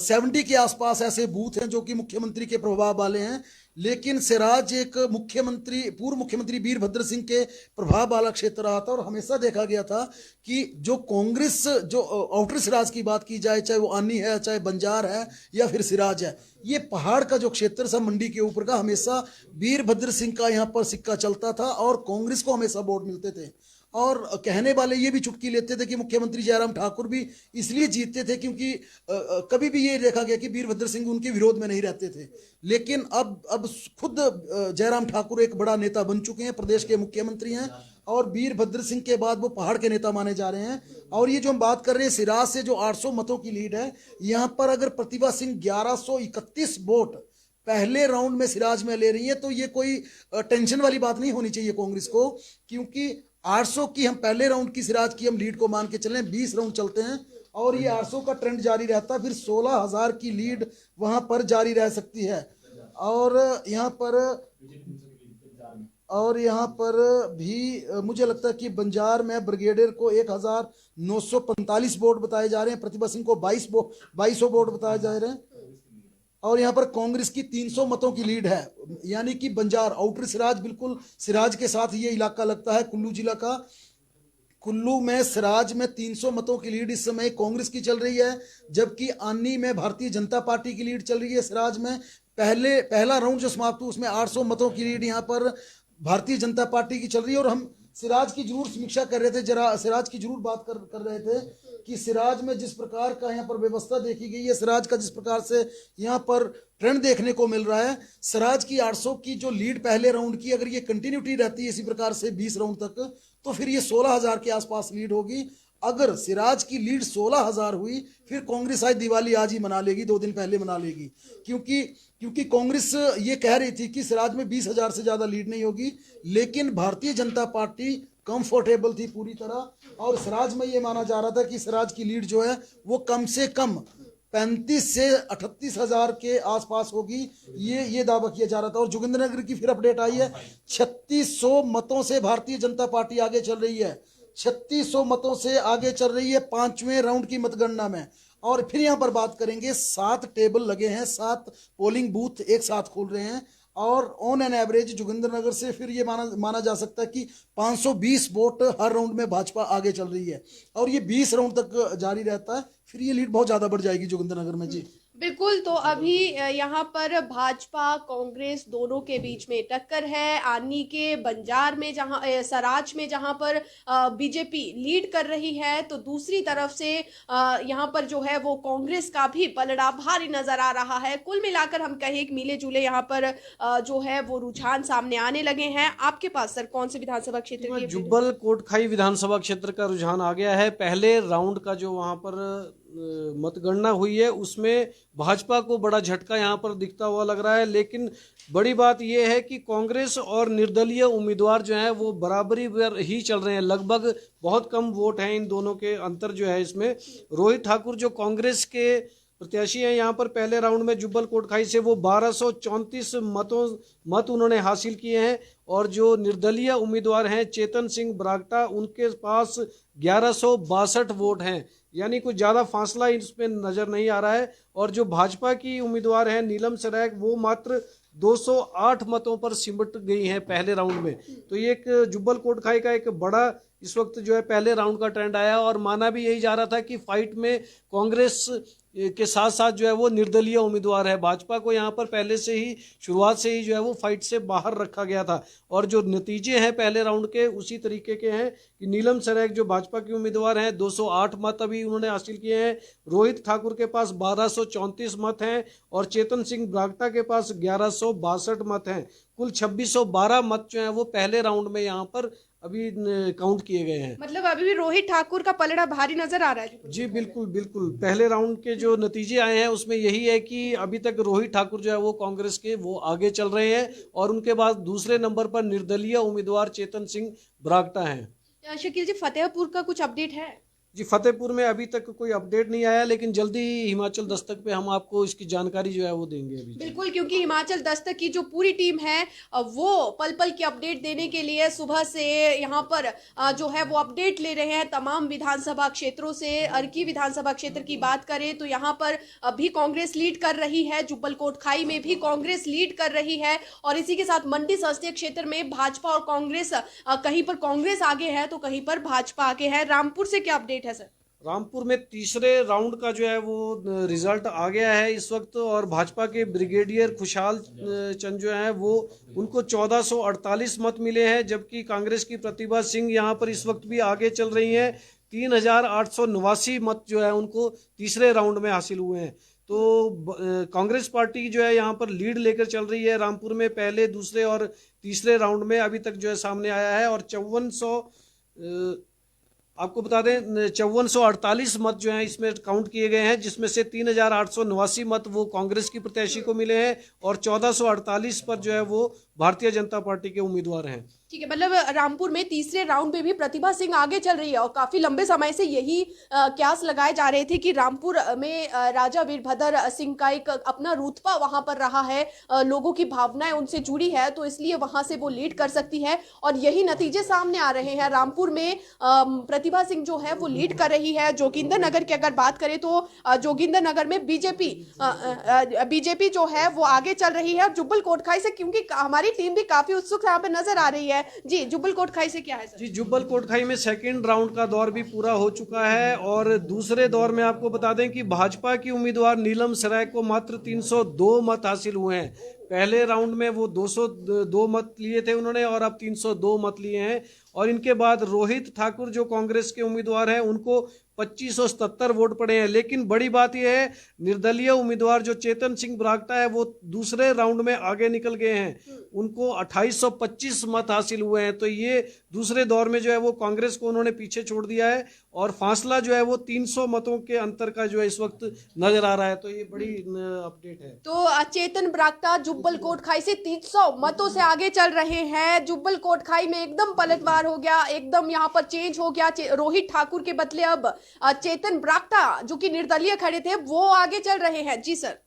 70 के आसपास ऐसे बूथ हैं जो कि मुख्यमंत्री के प्रभाव वाले हैं, लेकिन सिराज एक पूर्व मुख्यमंत्री वीरभद्र सिंह के प्रभाव वाला क्षेत्र रहा था। और हमेशा देखा गया था कि जो कांग्रेस, जो आउटर सिराज की बात की जाए, चाहे वो आनी है, चाहे बंजार है या फिर सिराज है, ये पहाड़ का जो क्षेत्र था मंडी के ऊपर का, हमेशा वीरभद्र सिंह का यहाँ पर सिक्का चलता था और कांग्रेस को हमेशा वोट मिलते थे। और कहने वाले ये भी चुटकी लेते थे कि मुख्यमंत्री जयराम ठाकुर भी इसलिए जीतते थे क्योंकि कभी भी ये देखा गया कि वीरभद्र सिंह उनके विरोध में नहीं रहते थे। लेकिन अब खुद जयराम ठाकुर एक बड़ा नेता बन चुके हैं, प्रदेश के मुख्यमंत्री हैं और वीरभद्र सिंह के बाद वो पहाड़ के नेता माने जा रहे हैं। और ये जो हम बात कर रहे हैं सिराज से जो 800 मतों की लीड है, यहाँ पर अगर प्रतिभा सिंह 1131 वोट पहले राउंड में सिराज में ले रही है तो ये कोई टेंशन वाली बात नहीं होनी चाहिए कांग्रेस को, क्योंकि 800 की हम पहले राउंड की सिराज की हम लीड को मान के चलें, 20 राउंड चलते हैं और ये 800 का ट्रेंड जारी रहता, फिर 16,000 की लीड वहां पर जारी रह सकती है। और यहाँ पर भी मुझे लगता है कि बंजार में ब्रिगेडियर को 1945 वोट बताए जा रहे हैं, प्रतिभा सिंह को 2200 वोट बताए जा रहे हैं। और यहाँ पर कांग्रेस की 300 मतों की लीड है, यानी कि बंजार आउटर सिराज, बिल्कुल सिराज के साथ ये इलाका लगता है कुल्लू जिला का। कुल्लू में सिराज में 300 मतों की लीड इस समय कांग्रेस की चल रही है, जबकि आनी में भारतीय जनता पार्टी की लीड चल रही है। सिराज में पहला राउंड जो समाप्त हुआ उसमें 800 मतों की लीड यहाँ पर भारतीय जनता पार्टी की चल रही है। और हम सिराज की जरूर समीक्षा कर रहे थे, जरा सिराज की जरूर बात कर रहे थे कि सिराज में जिस प्रकार का यहाँ पर व्यवस्था देखी गई है, सिराज का जिस प्रकार से यहाँ पर ट्रेंड देखने को मिल रहा है, सिराज की 800 की जो लीड पहले राउंड की अगर ये कंटिन्यूटी रहती है इसी प्रकार से 20 राउंड तक, तो फिर ये 16,000 के आसपास लीड होगी। अगर सिराज की लीड 16,000 हुई फिर कांग्रेस आज दिवाली आज ही मना लेगी, 2 दिन पहले मना लेगी, क्योंकि कांग्रेस ये कह रही थी कि सिराज में 20,000 से ज्यादा लीड नहीं होगी, लेकिन भारतीय जनता पार्टी कंफर्टेबल थी पूरी तरह। और सिराज में ये माना जा रहा था कि सिराज की लीड जो है वो कम से कम 35 से 38,000 के आसपास होगी, ये दावा किया जा रहा था। और जोगिंद्रनगर की फिर अपडेट आई है, 3600 मतों से भारतीय जनता पार्टी आगे चल रही है, 3600 मतों से आगे चल रही है 5वें राउंड की मतगणना में। और फिर यहाँ पर बात करेंगे, 7 टेबल लगे हैं, 7 पोलिंग बूथ एक साथ खोल रहे हैं और ऑन एन एवरेज जोगिंद्रनगर से फिर ये माना जा सकता है कि 520 वोट हर राउंड में भाजपा आगे चल रही है और ये 20 राउंड तक जारी रहता है, फिर ये लीड बहुत ज्यादा बढ़ जाएगी जोगिंद्रनगर में। जी बिल्कुल, तो अभी यहाँ पर भाजपा कांग्रेस दोनों के बीच में टक्कर है। आनी के बंजार में जहाँ सराज में जहाँ पर बीजेपी लीड कर रही है, तो दूसरी तरफ से यहाँ पर जो है वो कांग्रेस का भी पलड़ा भारी नजर आ रहा है। कुल मिलाकर हम कहें कि मिले जुले यहाँ पर जो है वो रुझान सामने आने लगे हैं। आपके पास सर कौन से विधानसभा क्षेत्र की? जुब्बल कोटखाई विधानसभा क्षेत्र का रुझान आ गया है। पहले राउंड का जो वहां पर मतगणना हुई है उसमें भाजपा को बड़ा झटका यहां पर दिखता हुआ लग रहा है, लेकिन बड़ी बात यह है कि कांग्रेस और निर्दलीय उम्मीदवार जो हैं वो बराबरी पर ही चल रहे हैं, लगभग बहुत कम वोट हैं इन दोनों के अंतर जो है इसमें। रोहित ठाकुर जो कांग्रेस के प्रत्याशी हैं यहाँ पर पहले राउंड में जुब्बल कोटखाई से वो 1234 मत उन्होंने हासिल किए हैं। और जो निर्दलीय उम्मीदवार हैं चेतन सिंह बरागटा, उनके पास 1162 वोट हैं, यानी कुछ ज़्यादा फासला इसमें नज़र नहीं आ रहा है। और जो भाजपा की उम्मीदवार हैं नीलम सराय, वो मात्र 208 मतों पर सिमट गई हैं पहले राउंड में। तो ये एक जुब्बल कोटखाई का एक बड़ा इस वक्त जो है पहले राउंड का ट्रेंड आया, और माना भी यही जा रहा था कि फाइट में कांग्रेस के साथ साथ जो है वो निर्दलीय उम्मीदवार है। भाजपा को यहाँ पर पहले से ही शुरुआत से ही जो है वो फाइट से बाहर रखा गया था। और जो नतीजे हैं पहले राउंड के उसी तरीके के हैं कि नीलम सराय जो भाजपा की उम्मीदवार हैं 208 मत अभी उन्होंने हासिल किए हैं, रोहित ठाकुर के पास 1234 मत हैं और चेतन सिंह बरागटा के पास 1162 मत हैं। कुल 2612 मत जो हैं वो पहले राउंड में यहाँ पर अभी काउंट किए गए हैं। मतलब अभी भी रोहित ठाकुर का पलड़ा भारी नजर आ रहा है। जी बिल्कुल बिल्कुल, पहले राउंड के जो नतीजे आए हैं उसमें यही है कि अभी तक रोहित ठाकुर जो है वो कांग्रेस के वो आगे चल रहे हैं, और उनके बाद दूसरे नंबर पर निर्दलीय उम्मीदवार चेतन सिंह बरागटा हैं। शकील जी, फतेहपुर का कुछ अपडेट है? जी फतेहपुर में अभी तक कोई अपडेट नहीं आया, लेकिन जल्दी ही हिमाचल दस्तक पे हम आपको इसकी जानकारी जो है वो देंगे अभी। बिल्कुल, क्योंकि हिमाचल दस्तक की जो पूरी टीम है वो पल पल की अपडेट देने के लिए सुबह से यहाँ पर जो है वो अपडेट ले रहे हैं तमाम विधानसभा क्षेत्रों से। अर्की विधानसभा क्षेत्र की बात करें तो यहाँ पर भी कांग्रेस लीड कर रही है, जुब्बल कोटखाई में भी कांग्रेस लीड कर रही है, और इसी के साथ मंडी संसदीय क्षेत्र में भाजपा और कांग्रेस, कहीं पर कांग्रेस आगे है तो कहीं पर भाजपा आगे है। रामपुर से क्या अपडेट है सर? रामपुर में तीसरे राउंड का जो है वो रिजल्ट आ गया है इस वक्त, और भाजपा के ब्रिगेडियर खुशहाल चंद जो है वो उनको 1448 मत मिले हैं, जबकि कांग्रेस की प्रतिभा सिंह यहाँ पर इस वक्त भी आगे चल रही हैं। 3889 मत जो है उनको तीसरे राउंड में हासिल हुए हैं। तो कांग्रेस पार्टी जो है यहाँ पर लीड लेकर चल रही है रामपुर में पहले, दूसरे और तीसरे राउंड में अभी तक जो है सामने आया है। और 5400 आपको बता दें 5448 मत जो हैं इसमें काउंट किए गए हैं, जिसमें से 3889 मत वो कांग्रेस की प्रत्याशी को मिले हैं और 1448 पर जो है वो भारतीय जनता पार्टी के उम्मीदवार हैं। ठीक है, मतलब रामपुर में तीसरे राउंड में भी प्रतिभा सिंह आगे चल रही है, और काफी लंबे समय से यही क्यास लगाए जा रहे थे कि रामपुर में राजा वीरभद्र सिंह का एक अपना रुतबा वहां पर रहा है, लोगों की भावनाएं उनसे जुड़ी है, तो इसलिए वहां से वो लीड कर सकती है, और यही नतीजे सामने आ रहे हैं। रामपुर में प्रतिभा सिंह जो है वो लीड कर रही है। जोगिंदर नगर की अगर बात करें तो जोगिंदर नगर में बीजेपी जो है वो आगे चल रही है। और जुब्बल कोटखाई से, क्योंकि हमारी टीम भी काफी उत्सुक यहाँ पे नजर आ रही है जी, जुब्बल कोटखाई से क्या है सर? जी जुब्बल कोटखाई में सेकंड राउंड का दौर भी पूरा हो चुका है, और दूसरे दौर में आपको बता दें कि भाजपा की उम्मीदवार नीलम सराय को मात्र 302 मत हासिल हुए हैं। पहले राउंड में वो 202 मत लिए थे उन्होंने, और अब 302 मत लिए हैं। और इनके बाद रोहित ठाकुर जो कांग्रेस के उम्मीदवार हैं उनको 2577 वोट पड़े हैं। लेकिन बड़ी बात यह है, निर्दलीय उम्मीदवार जो चेतन सिंह बरागटा है वो दूसरे राउंड में आगे निकल गए हैं, उनको 2825 मत हासिल हुए हैं। तो ये दूसरे दौर में जो है वो कांग्रेस को उन्होंने पीछे छोड़ दिया है, और फासला जो है वो 300 मतों के अंतर का जो है इस वक्त नजर आ रहा है। तो ये बड़ी अपडेट है। तो चेतन बरागटा जुब्बल कोटखाई से 300 मतों से आगे चल रहे हैं। जुब्बल कोटखाई में एकदम पलटवार हो गया, एकदम यहाँ पर चेंज हो गया। रोहित ठाकुर के बदले अब चेतन बरागटा जो कि निर्दलीय खड़े थे वो आगे चल रहे हैं। जी सर।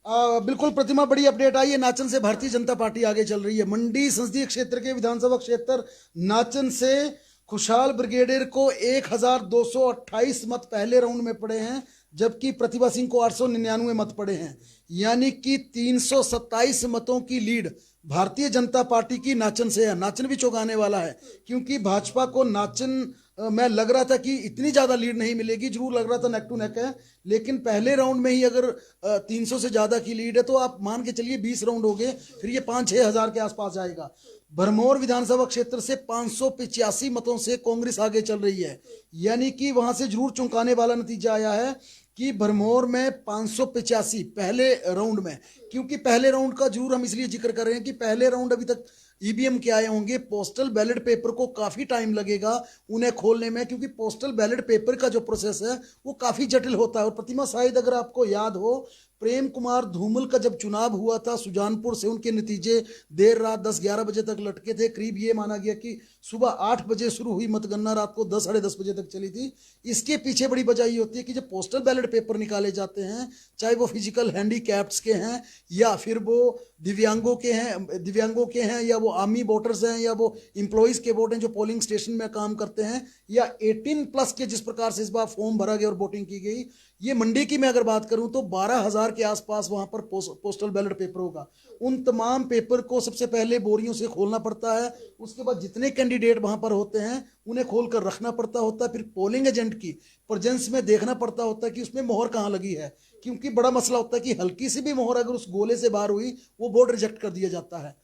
बिल्कुल प्रतिमा, बड़ी अपडेट आई है। नाचन से भारतीय जनता पार्टी आगे चल रही है। मंडी संसदीय क्षेत्र के विधानसभा क्षेत्र नाचन से खुशहाल ब्रिगेडियर को 1228 मत पहले राउंड में पड़े हैं, जबकि प्रतिभा सिंह को 899 मत पड़े हैं, यानी कि 327 मतों की लीड भारतीय जनता पार्टी की नाचन से है। नाचन भी चौंकाने वाला है, क्योंकि भाजपा को नाचन में लग रहा था कि इतनी ज्यादा लीड नहीं मिलेगी, जरूर लग रहा था नेक टू नेक है, लेकिन पहले राउंड में ही अगर 300 से ज्यादा की लीड है तो आप मान के चलिए 20 राउंड हो गए, फिर ये 5-6 हजार के आसपास जाएगा। भरमौर विधानसभा क्षेत्र से 585 मतों से कांग्रेस आगे चल रही है, यानी कि वहां से जरूर चौंकाने वाला नतीजा आया है कि भरमौर में 585 पहले राउंड में। क्योंकि पहले राउंड का जरूर हम इसलिए जिक्र कर रहे हैं कि पहले राउंड अभी तक ईवीएम के आए होंगे, पोस्टल बैलेट पेपर को काफी टाइम लगेगा उन्हें खोलने में, क्योंकि पोस्टल बैलेट पेपर का जो प्रोसेस है वो काफी जटिल होता है। और प्रतिमा, शायद अगर आपको याद हो प्रेम कुमार धूमल का जब चुनाव हुआ था सुजानपुर से, उनके नतीजे देर रात 10-11 बजे तक लटके थे। करीब ये माना गया कि सुबह 8 बजे शुरू हुई मतगणना, रात को 10 साढ़े 10 बजे तक चली थी। इसके पीछे बड़ी वजह ये होती है कि जब पोस्टल बैलेट पेपर निकाले जाते हैं, चाहे वो फिजिकल हैंडीकैप्ड्स के हैं या फिर वो दिव्यांगों के हैं या वो आर्मी वोटर्स हैं या वो एम्प्लॉइज के वोट हैं जो पोलिंग स्टेशन में काम करते हैं, या 18+ के जिस प्रकार से इस बार फॉर्म भरा गया और वोटिंग की गई, ये मंडी की मैं अगर बात करूं तो 12,000 के आसपास वहां पर पोस्टल बैलेट पेपर होगा। उन तमाम पेपर को सबसे पहले बोरियों से खोलना पड़ता है, उसके बाद जितने कैंडिडेट वहां पर होते हैं उन्हें खोलकर रखना पड़ता होता है, फिर पोलिंग एजेंट की प्रेजेंस में देखना पड़ता होता है कि उसमें मोहर कहाँ लगी है, क्योंकि बड़ा मसला होता है कि हल्की सी भी मोहर अगर उस गोले से बाहर हुई वो वोट रिजेक्ट कर दिया जाता है।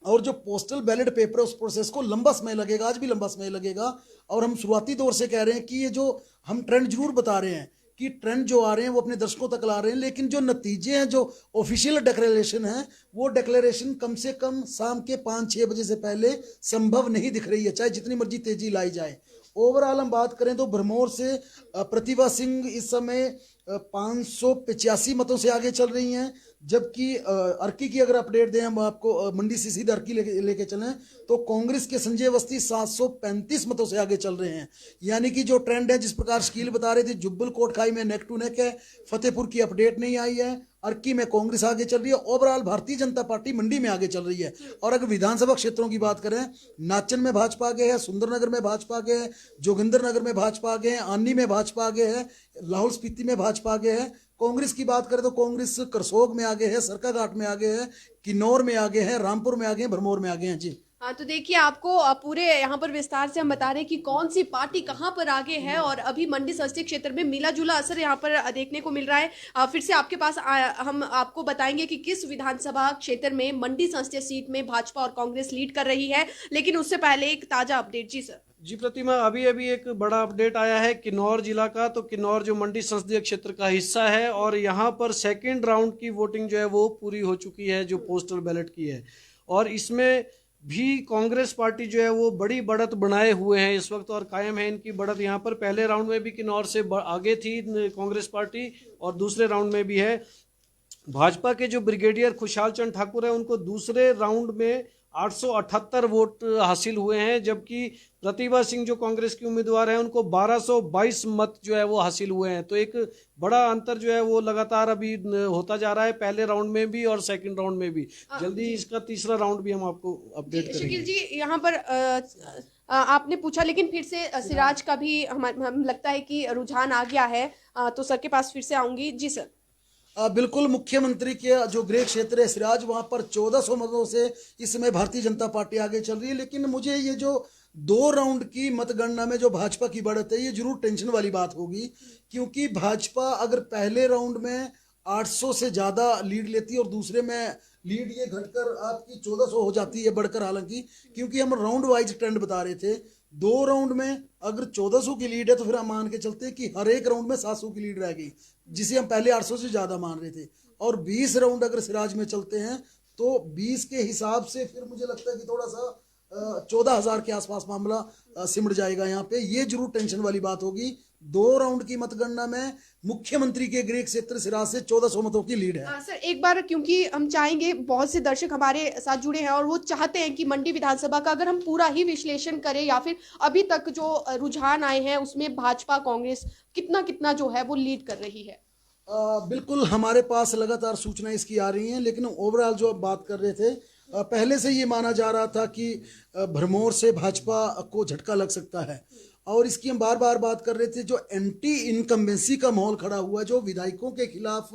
और जो पोस्टल बैलेट पेपर है उस प्रोसेस को लंबा समय लगेगा, आज भी लंबा समय लगेगा। और हम शुरुआती दौर से कह रहे हैं कि ये जो हम ट्रेंड जरूर बता रहे हैं कि ट्रेंड जो आ रहे हैं वो अपने दर्शकों तक ला रहे हैं, लेकिन जो नतीजे हैं, जो ऑफिशियल डिक्लेरेशन है, वो डिक्लेरेशन कम से कम शाम के 5-6 बजे से पहले संभव नहीं दिख रही है, चाहे जितनी मर्जी तेजी लाई जाए। ओवरऑल हम बात करें तो भरमौर से प्रतिभा सिंह इस समय 585 मतों से आगे चल रही हैं, जबकि अर्की की अगर अपडेट दें हम आपको, मंडी से सीधे अर्की लेके चलें तो कांग्रेस के संजय अवस्थी 735 मतों से आगे चल रहे हैं। यानी कि जो ट्रेंड है, जिस प्रकार शकील बता रहे थे जुब्बल कोटखाई में नेक टू नेक है, फतेहपुर की अपडेट नहीं आई है, अर्की में कांग्रेस आगे चल रही है, ओवरऑल भारतीय जनता पार्टी मंडी में आगे चल रही है। और अगर विधानसभा क्षेत्रों की बात करें, नाचन में भाजपा आगे है, सुंदरनगर में भाजपा आगे है, जोगिंदर नगर में भाजपा आगे है, आनी में भाजपा आगे है, लाहौल स्पीति में भाजपा आगे है। कांग्रेस की बात करें तो कांग्रेस करसोग में आगे है, सरकाघाट में आगे है, किन्नौर में आगे है, रामपुर में आगे है, भरमौर में आगे हैं जी। हाँ, तो देखिए आपको पूरे यहाँ पर विस्तार से हम बता रहे हैं कि कौन सी पार्टी कहाँ पर आगे है, और अभी मंडी संसदीय क्षेत्र में मिला जुला असर यहाँ पर देखने को मिल रहा है। फिर से आपके पास हम आपको बताएंगे कि किस विधानसभा क्षेत्र में मंडी संसदीय सीट में भाजपा और कांग्रेस लीड कर रही है, लेकिन उससे पहले एक ताजा अपडेट। जी सर। जी प्रतिमा, अभी अभी एक बड़ा अपडेट आया है किन्नौर जिला का। तो किन्नौर जो मंडी संसदीय क्षेत्र का हिस्सा है, और यहाँ पर सेकेंड राउंड की वोटिंग जो है वो पूरी हो चुकी है, जो पोस्टल बैलेट की है, और इसमें भी कांग्रेस पार्टी जो है वो बड़ी बढ़त बनाए हुए हैं इस वक्त, और कायम है इनकी बढ़त। यहाँ पर पहले राउंड में भी किन्नौर से आगे थी कांग्रेस पार्टी, और दूसरे राउंड में भी है। भाजपा के जो ब्रिगेडियर खुशहाल चंद ठाकुर है, उनको दूसरे राउंड में 878 वोट हासिल हुए हैं, जबकि प्रतिभा सिंह जो कांग्रेस की उम्मीदवार है उनको 1222 मत जो है वो हासिल हुए हैं। तो एक बड़ा अंतर जो है वो लगातार अभी होता जा रहा है, पहले राउंड में भी और सेकंड राउंड में भी। जल्दी इसका तीसरा राउंड भी हम आपको अपडेट करेंगे। शकील जी, यहाँ पर आपने पूछा, लेकिन फिर से सिराज का भी हम लगता है कि रुझान आ गया है, तो सर के पास फिर से आऊंगी। जी सर। बिल्कुल, मुख्यमंत्री के जो गृह क्षेत्र है सिराज, वहां पर 1400 मतों से इस समय भारतीय जनता पार्टी आगे चल रही है। लेकिन मुझे ये जो 2 राउंड की मतगणना में जो भाजपा की बढ़त है, ये जरूर टेंशन वाली बात होगी, क्योंकि भाजपा अगर पहले राउंड में 800 से ज्यादा लीड लेती है और दूसरे में लीड ये घटकर आपकी 1400 हो जाती है बढ़कर, हालांकि क्योंकि हम राउंड वाइज ट्रेंड बता रहे थे, 2 राउंड में अगर 1400 की लीड है तो फिर हम मान के चलते हैं कि हर एक राउंड में 700 की लीड रह गई, जिसे हम पहले 800 से ज्यादा मान रहे थे। और 20 राउंड अगर सिराज में चलते हैं तो 20 के हिसाब से फिर मुझे लगता है कि थोड़ा सा 14,000 के आसपास मामला सिमट जाएगा। यहाँ पे ये जरूर टेंशन वाली बात होगी। 2 राउंड की मतगणना में मुख्यमंत्री के गृह क्षेत्र सिराज से 1400 मतों की लीड है। सर एक बार, क्योंकि हम चाहेंगे, बहुत से दर्शक हमारे साथ जुड़े हैं और वो चाहते हैं कि मंडी विधानसभा का अगर हम पूरा ही विश्लेषण करें, या फिर अभी तक जो रुझान आए हैं उसमें भाजपा कांग्रेस कितना कितना जो है वो लीड कर रही है। बिल्कुल, हमारे पास लगातार सूचनाएं इसकी आ रही हैं, लेकिन ओवरऑल जो आप बात कर रहे थे, पहले से ये माना जा रहा था कि भरमौर से भाजपा को झटका लग सकता है, और इसकी हम बार बार बात कर रहे थे। जो एंटी इनकम्बेंसी का माहौल खड़ा हुआ, जो विधायकों के खिलाफ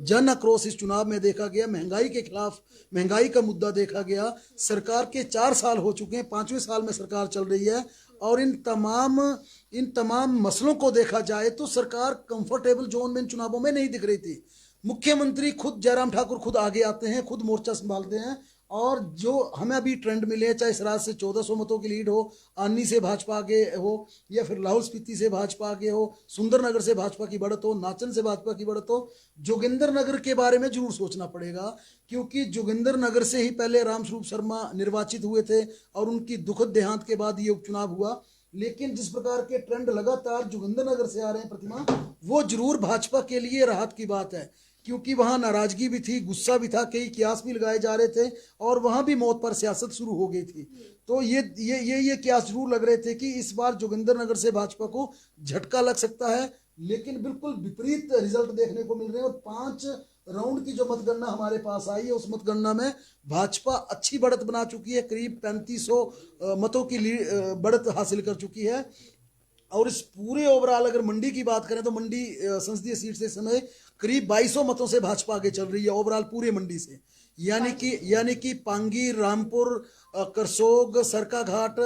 जन आक्रोश इस चुनाव में देखा गया, महंगाई के खिलाफ महंगाई का मुद्दा देखा गया। सरकार के 4 साल हो चुके हैं, 5वें साल में सरकार चल रही है, और इन तमाम मसलों को देखा जाए तो सरकार कंफर्टेबल जोन में इन चुनावों में नहीं दिख रही थी। मुख्यमंत्री खुद जयराम ठाकुर खुद आगे आते हैं, खुद मोर्चा संभालते हैं, और जो हमें अभी ट्रेंड मिले हैं, चाहे सिराज से 1400 मतों की लीड हो, आनी से भाजपा आगे हो, या फिर लाहौल स्पीति से भाजपा आगे हो, सुंदरनगर से भाजपा की बढ़त हो, नाचन से भाजपा की बढ़त हो, जोगिंदर नगर के बारे में जरूर सोचना पड़ेगा, क्योंकि जोगिंदर नगर से ही पहले रामस्वरूप शर्मा निर्वाचित हुए थे और उनकी दुखद देहांत के बाद ये उपचुनाव हुआ। लेकिन जिस प्रकार के ट्रेंड लगातार जोगिंदर नगर से आ रहे हैं प्रतिमा, वो जरूर भाजपा के लिए राहत की बात है। क्योंकि वहां नाराजगी भी थी, गुस्सा भी था, कई कियास भी लगाए जा रहे थे और वहां भी मौत पर सियासत शुरू हो गई थी। तो ये कियास जरूर लग रहे थे कि इस बार जोगिंदरनगर से भाजपा को झटका लग सकता है, लेकिन बिल्कुल विपरीत रिजल्ट देखने को मिल रहे हैं। और 5 राउंड की जो मतगणना हमारे पास आई है, उस मतगणना में भाजपा अच्छी बढ़त बना चुकी है, करीब 3500 मतों की बढ़त हासिल कर चुकी है। और इस पूरे ओवरऑल अगर मंडी की बात करें तो मंडी संसदीय सीट से इस समय करीब 2200 मतों से भाजपा आगे चल रही है ओवरऑल पूरे मंडी से। यानी कि पांगी, रामपुर, करसोग, सरकाघाट,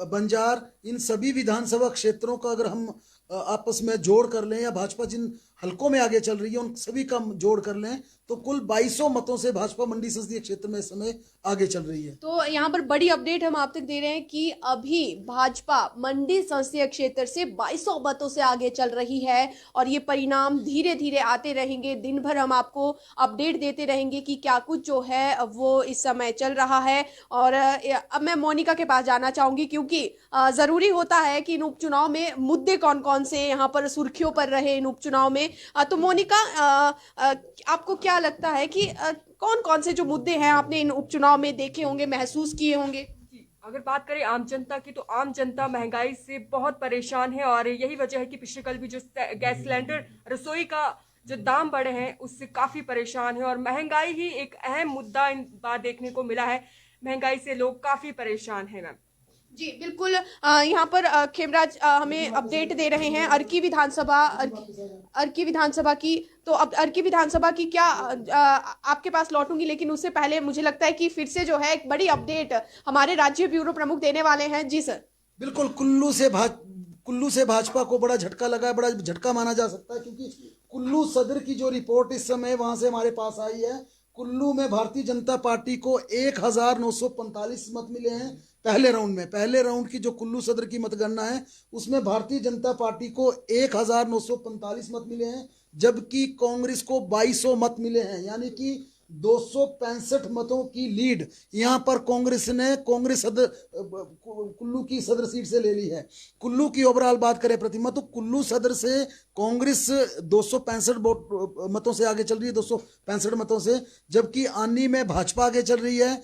बंजार, इन सभी विधानसभा क्षेत्रों का अगर हम आपस में जोड़ कर लें या भाजपा जिन हलकों में आगे चल रही है उन सभी का जोड़ कर लें तो कुल 2200 मतों से भाजपा मंडी संसदीय क्षेत्र में इस समय आगे चल रही है। तो यहाँ पर बड़ी अपडेट हम आप तक दे रहे हैं कि अभी भाजपा मंडी संसदीय क्षेत्र से 2200 मतों से आगे चल रही है और ये परिणाम धीरे धीरे आते रहेंगे। दिन भर हम आपको अपडेट देते रहेंगे कि क्या कुछ जो है वो इस समय चल रहा है। और अब मैं मोनिका के पास जाना चाहूंगी क्योंकि जरूरी होता है कि इन उपचुनाव में मुद्दे कौन कौन से यहाँ पर सुर्खियों पर रहे इन उपचुनाव में। तो मोनिका, आपको क्या लगता है कि कौन कौन से जो मुद्दे हैं आपने इन उपचुनाव में देखे होंगे, महसूस किए होंगे? अगर बात करें आम जनता की तो आम जनता महंगाई से बहुत परेशान है और यही वजह है कि पिछले कल भी जो गैस सिलेंडर रसोई का जो दाम बढ़े हैं उससे काफी परेशान है और महंगाई ही एक अहम मुद्दा इन बार देखने को मिला है। महंगाई से लोग काफी परेशान है मैम। जी बिल्कुल। यहाँ पर खेमराज हमें अपडेट दे रहे हैं अर्की विधानसभा की। तो अब अर्की विधानसभा की क्या आपके पास लौटूंगी, लेकिन उससे पहले मुझे लगता है कि फिर से जो है एक बड़ी अपडेट हमारे राज्य ब्यूरो प्रमुख देने वाले हैं। जी सर। बिल्कुल, कुल्लू से भाजपा को बड़ा झटका लगा है, बड़ा झटका माना जा सकता है क्योंकि कुल्लू सदर की जो रिपोर्ट इस समय वहां से हमारे पास आई है, कुल्लू में भारतीय जनता पार्टी को 1945 मत मिले हैं पहले राउंड में। पहले राउंड की जो कुल्लू सदर की मतगणना है उसमें भारतीय जनता पार्टी को 1945 मत मिले हैं, जबकि कांग्रेस को 2200 मत मिले हैं, यानी कि 265 मतों की लीड यहां पर कांग्रेस ने कुल्लू की सदर सीट से ले ली है। कुल्लू की ओवरऑल बात करें प्रतिमा तो कुल्लू सदर से कांग्रेस 265 मतों से आगे चल रही है, 265 मतों से, जबकि आनी में भाजपा आगे चल रही है।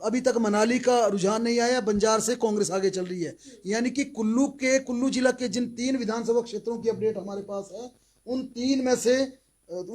अभी तक मनाली का रुझान नहीं आया, बंजार से कांग्रेस आगे चल रही है। यानी कि कुल्लू जिला के जिन 3 विधानसभा क्षेत्रों की अपडेट हमारे पास है उन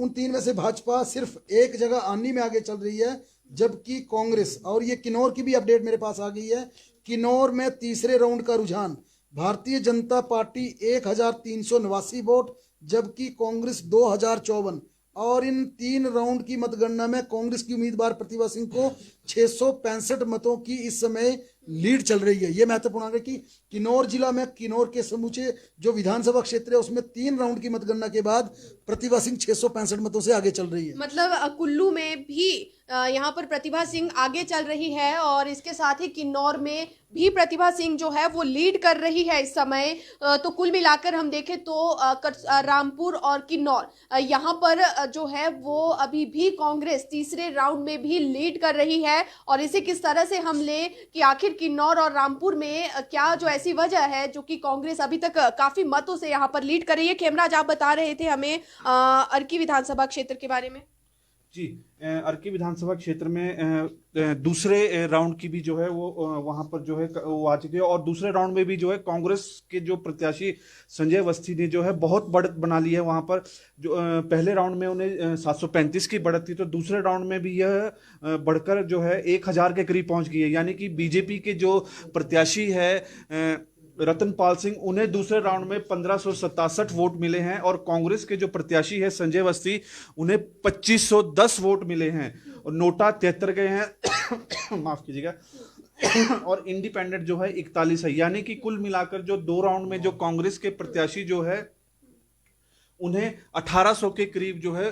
तीन में से भाजपा सिर्फ एक जगह आनी में आगे चल रही है, जबकि कांग्रेस, और ये किन्नौर की भी अपडेट मेरे पास आ गई है, किन्नौर में तीसरे राउंड का रुझान भारतीय जनता पार्टी 1389 वोट, जबकि कांग्रेस 2054। और इन 3 राउंड की मतगणना में कांग्रेस की उम्मीदवार प्रतिभा सिंह को 665 मतों की इस समय लीड चल रही है। यह महत्वपूर्ण है कि किन्नौर जिला में किन्नौर के समूचे जो विधानसभा क्षेत्र है उसमें 3 राउंड की मतगणना के बाद प्रतिभा सिंह 665 मतों से आगे चल रही है। मतलब कुल्लू में भी यहाँ पर प्रतिभा सिंह आगे चल रही है और इसके साथ ही किन्नौर में भी प्रतिभा सिंह जो है वो लीड कर रही है इस समय। तो कुल मिलाकर हम देखें तो रामपुर और किन्नौर यहाँ पर जो है वो अभी भी कांग्रेस तीसरे राउंड में भी लीड कर रही है। और इसे किस तरह से हम ले कि आखिर किन्नौर और रामपुर में क्या जो ऐसी वजह है जो कि कांग्रेस अभी तक काफी मतों से यहाँ पर लीड कर रही है। खेमराज, आप बता रहे थे हमें अर्की विधानसभा क्षेत्र के बारे में। जी, अर्की विधानसभा क्षेत्र में दूसरे राउंड की भी जो है वो वहां पर जो है वो आ चुकी है और दूसरे राउंड में भी जो है कांग्रेस के जो प्रत्याशी संजय अवस्थी ने जो है बहुत बढ़त बना ली है। वहां पर जो पहले राउंड में उन्हें 735 की बढ़त थी, तो दूसरे राउंड में भी यह बढ़कर जो है 1000 के करीब पहुंच गई है। यानी कि बीजेपी के जो प्रत्याशी है रतनपाल सिंह, उन्हें दूसरे राउंड में 1567 वोट मिले हैं और कांग्रेस के जो प्रत्याशी है संजय अवस्थी, उन्हें 2510 वोट मिले हैं और नोटा 73 गए हैं माफ कीजिएगा और इंडिपेंडेंट जो है 41 है। यानी कि कुल मिलाकर जो 2 राउंड में जो कांग्रेस के प्रत्याशी जो है उन्हें 1800 के करीब जो है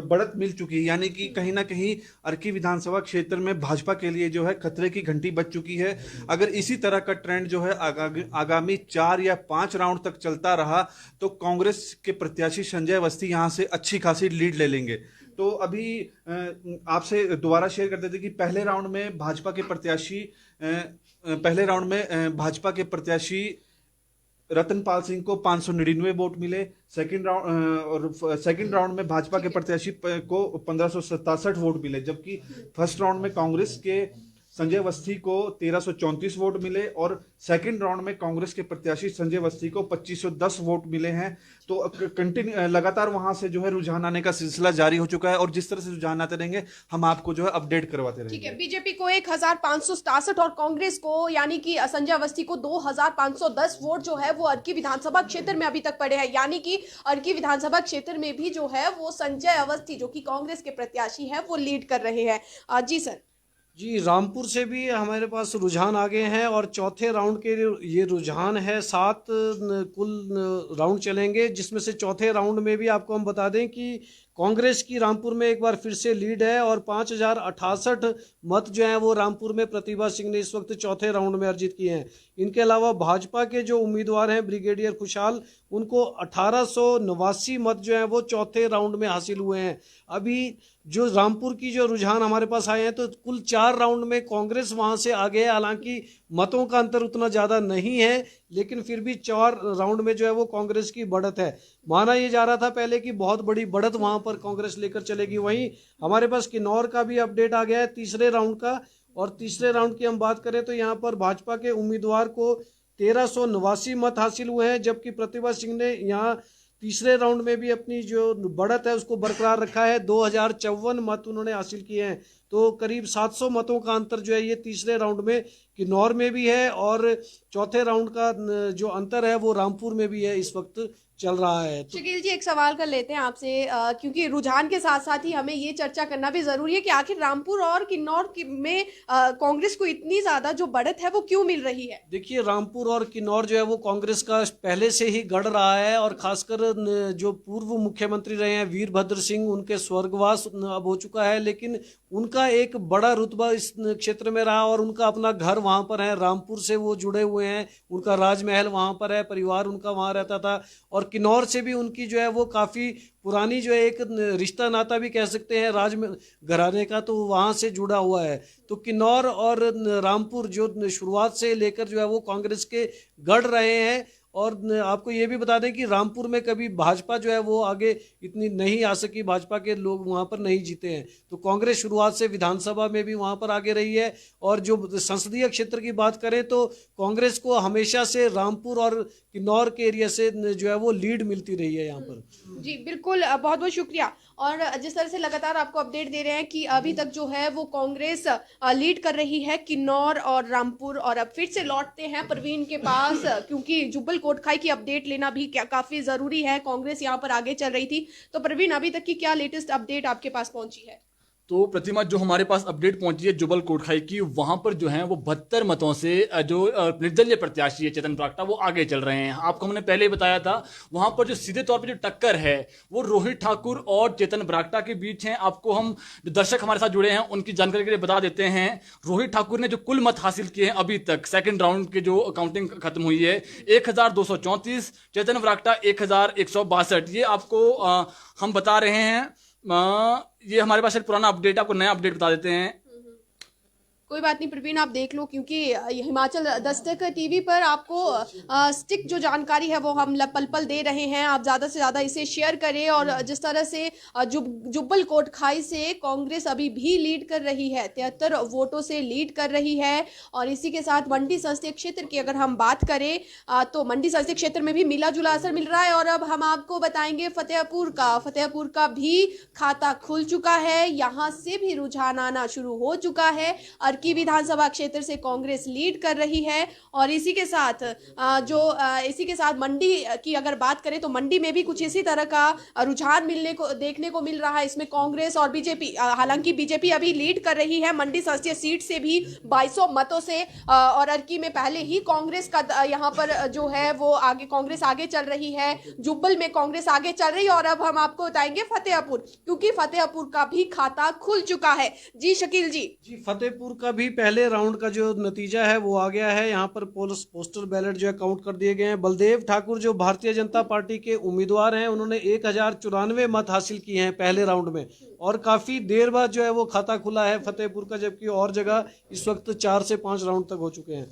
बढ़त मिल चुकी है। यानी कि कहीं ना कहीं अर्की विधानसभा क्षेत्र में भाजपा के लिए जो है खतरे की घंटी बज चुकी है। अगर इसी तरह का ट्रेंड जो है आगामी 4 या 5 राउंड तक चलता रहा तो कांग्रेस के प्रत्याशी संजय अवस्थी यहां से अच्छी खासी लीड ले लेंगे। तो अभी आपसे दोबारा शेयर करते थे कि पहले राउंड में भाजपा के प्रत्याशी रतनपाल सिंह को 599 वोट मिले। सेकंड राउंड में भाजपा के प्रत्याशी को 1567 वोट मिले, जबकि फर्स्ट राउंड में कांग्रेस के संजय अवस्थी को 1334 वोट मिले और सेकंड राउंड में कांग्रेस के प्रत्याशी संजय अवस्थी को 2510 वोट मिले हैं। तो लगातार वहां से जो है रुझान आने का सिलसिला जारी हो चुका है और जिस तरह से रुझान आते रहेंगे हम आपको जो है अपडेट करवाते रहेंगे। ठीक है, बीजेपी को 1567 और कांग्रेस को यानी कि संजय अवस्थी को 2510 वोट जो है वो अर्की विधानसभा क्षेत्र में अभी तक पड़े हैं, यानी कि अर्की विधानसभा क्षेत्र में भी जो है वो संजय अवस्थी जो कि कांग्रेस के प्रत्याशी है वो लीड कर रहे हैं। जी सर। जी, रामपुर से भी हमारे पास रुझान आ गए हैं और चौथे राउंड के ये रुझान है। 7 कुल राउंड चलेंगे, जिसमें से चौथे राउंड में भी आपको हम बता दें कि कांग्रेस की रामपुर में एक बार फिर से लीड है और 5068 मत जो हैं वो रामपुर में प्रतिभा सिंह ने इस वक्त चौथे राउंड में अर्जित किए हैं। इनके अलावा भाजपा के जो उम्मीदवार हैं ब्रिगेडियर खुशहाल, उनको 1889 मत जो हैं वो चौथे राउंड में हासिल हुए हैं। अभी जो रामपुर की जो रुझान हमारे पास आए हैं तो कुल 4 राउंड में कांग्रेस वहां से आगे है। हालांकि मतों का अंतर उतना ज़्यादा नहीं है, लेकिन फिर भी 4 राउंड में जो है वो कांग्रेस की बढ़त है। माना ये जा रहा था पहले कि बहुत बड़ी बढ़त वहां पर कांग्रेस लेकर चलेगी। वहीं हमारे पास किन्नौर का भी अपडेट आ गया है तीसरे राउंड का, और तीसरे राउंड की हम बात करें तो यहाँ पर भाजपा के उम्मीदवार को 1389 मत हासिल हुए हैं, जबकि प्रतिभा सिंह ने यहाँ तीसरे राउंड में भी अपनी जो बढ़त है उसको बरकरार रखा है। 2054 मत उन्होंने हासिल किए हैं। तो करीब 700 मतों का अंतर जो है ये तीसरे राउंड में किन्नौर में भी है और चौथे राउंड का जो अंतर है वो रामपुर में भी है, इस वक्त चल रहा है। शकील जी, एक सवाल कर लेते हैं आपसे, क्योंकि रुझान के साथ साथ ही हमें ये चर्चा करना भी जरूरी है कि आखिर रामपुर और किन्नौर में कांग्रेस को इतनी ज्यादा जो बढ़त है वो क्यों मिल रही है? देखिए, रामपुर और किन्नौर जो है वो कांग्रेस का पहले से ही गढ़ रहा है और खासकर जो पूर्व मुख्यमंत्री रहे हैं वीरभद्र सिंह, उनके स्वर्गवास अब हो चुका है, लेकिन उनका एक बड़ा रुतबा इस क्षेत्र में रहा और उनका अपना घर वहां पर है। रामपुर से वो जुड़े हुए हैं, उनका राजमहल वहां पर है, परिवार उनका वहां रहता था। और किन्नौर से भी उनकी जो है वो काफ़ी पुरानी जो है एक रिश्ता नाता भी कह सकते हैं राज घराने का, तो वहाँ से जुड़ा हुआ है। तो किन्नौर और रामपुर जो शुरुआत से लेकर जो है वो कांग्रेस के गढ़ रहे हैं। और आपको ये भी बता दें कि रामपुर में कभी भाजपा जो है वो आगे इतनी नहीं आ सकी, भाजपा के लोग वहाँ पर नहीं जीते हैं। तो कांग्रेस शुरुआत से विधानसभा में भी वहाँ पर आगे रही है। और जो संसदीय क्षेत्र की बात करें तो कांग्रेस को हमेशा से रामपुर और किन्नौर के एरिया से जो है वो लीड मिलती रही है यहाँ पर। जी बिल्कुल, बहुत बहुत शुक्रिया। और जिस तरह से लगातार आपको अपडेट दे रहे हैं कि अभी तक जो है वो कांग्रेस लीड कर रही है किन्नौर और रामपुर। और अब फिर से लौटते हैं प्रवीण के पास, क्योंकि जुब्बल कोटखाई की अपडेट लेना भी काफी जरूरी है। कांग्रेस यहाँ पर आगे चल रही थी, तो प्रवीण अभी तक की क्या लेटेस्ट अपडेट आपके पास पहुंची है? तो प्रतिमा, जो हमारे पास अपडेट पहुंची है जुब्बल कोटखाई की, वहां पर जो है वो 72 मतों से जो निर्दलीय प्रत्याशी है चेतन ब्राक्टा वो आगे चल रहे हैं। आपको हमने पहले ही बताया था, वहां पर जो सीधे तौर पर जो टक्कर है वो रोहित ठाकुर और चेतन ब्राक्टा के बीच है। आपको हम जो दर्शक हमारे साथ जुड़े हैं उनकी जानकारी के लिए बता देते हैं। रोहित ठाकुर ने जो कुल मत हासिल किए हैं अभी तक, सेकेंड राउंड की जो काउंटिंग खत्म हुई है, 1234, चेतन ब्राक्टा 1162। ये आपको हम बता रहे हैं। ये हमारे पास एक पुराना अपडेट, आपको नया अपडेट बता देते हैं। कोई बात नहीं प्रवीण, आप देख लो, क्योंकि हिमाचल दस्तक टीवी पर आपको स्टिक जो जानकारी है वो हम पल पल दे रहे हैं। आप ज़्यादा से ज़्यादा इसे शेयर करें। और जिस तरह से जुब्बल कोटखाई से कांग्रेस अभी भी लीड कर रही है, 73 वोटों से लीड कर रही है। और इसी के साथ मंडी संसदीय क्षेत्र की अगर हम बात करें तो मंडी संसदीय क्षेत्र में भी मिला जुला असर मिल रहा है। और अब हम आपको बताएंगे फतेहपुर का भी खाता खुल चुका है, यहाँ से भी रुझान आना शुरू हो चुका है। की विधानसभा क्षेत्र से कांग्रेस लीड कर रही है। और इसी के साथ मंडी की अगर बात करें तो मंडी में भी कुछ इसी तरह का रुझान देखने को मिल रहा है। इसमें कांग्रेस और बीजेपी, हालांकि बीजेपी अभी लीड कर रही है मंडी संसदीय सीट से भी 2200 मतों से। और अर्की में पहले ही कांग्रेस का यहाँ पर जो है वो कांग्रेस आगे चल रही है, जुब्बल में कांग्रेस आगे चल रही है। और अब हम आपको बताएंगे फतेहपुर, क्योंकि फतेहपुर का भी खाता खुल चुका है। जी शकील जी। फतेहपुर का भी पहले राउंड का जो नतीजा है वो आ गया है। यहाँ पर पोस्टल बैलेट जो है काउंट कर दिए गए हैं। बलदेव ठाकुर जो भारतीय जनता पार्टी के उम्मीदवार हैं, उन्होंने 1094 मत हासिल किए हैं पहले राउंड में। और काफी देर बाद जो है वो खाता खुला है फतेहपुर का, जबकि और जगह इस वक्त 4 से 5 राउंड तक हो चुके हैं।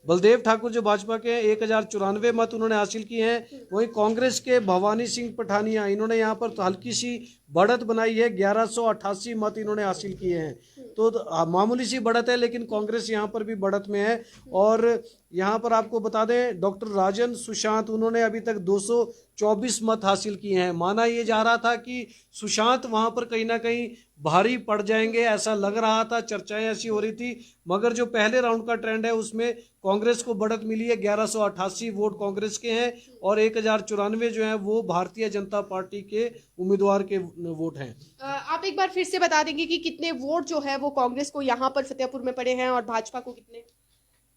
बलदेव ठाकुर जो भाजपा के 1094 मत उन्होंने हासिल किए हैं। वहीं कांग्रेस के भवानी सिंह पठानिया, इन्होंने यहाँ पर तो हल्की सी बढ़त बनाई है, 1188 मत इन्होंने हासिल किए हैं। तो मामूली सी बढ़त है, लेकिन कांग्रेस यहाँ पर भी बढ़त में है। और यहाँ पर आपको बता दें, डॉक्टर राजन सुशांत, उन्होंने अभी तक 224 मत हासिल किए हैं। माना ये जा रहा था कि सुशांत वहां पर कहीं ना कहीं भारी पड़ जाएंगे, ऐसा लग रहा था, चर्चाएं ऐसी हो रही थी। मगर जो पहले राउंड का ट्रेंड है उसमें कांग्रेस को बढ़त मिली है, 1188 वोट कांग्रेस के हैं और 1094 जो है वो भारतीय जनता पार्टी के उम्मीदवार के वोट हैं। आप एक बार फिर से बता देंगे कि कितने वोट जो है वो कांग्रेस को यहाँ पर फतेहपुर में पड़े हैं और भाजपा को कितने?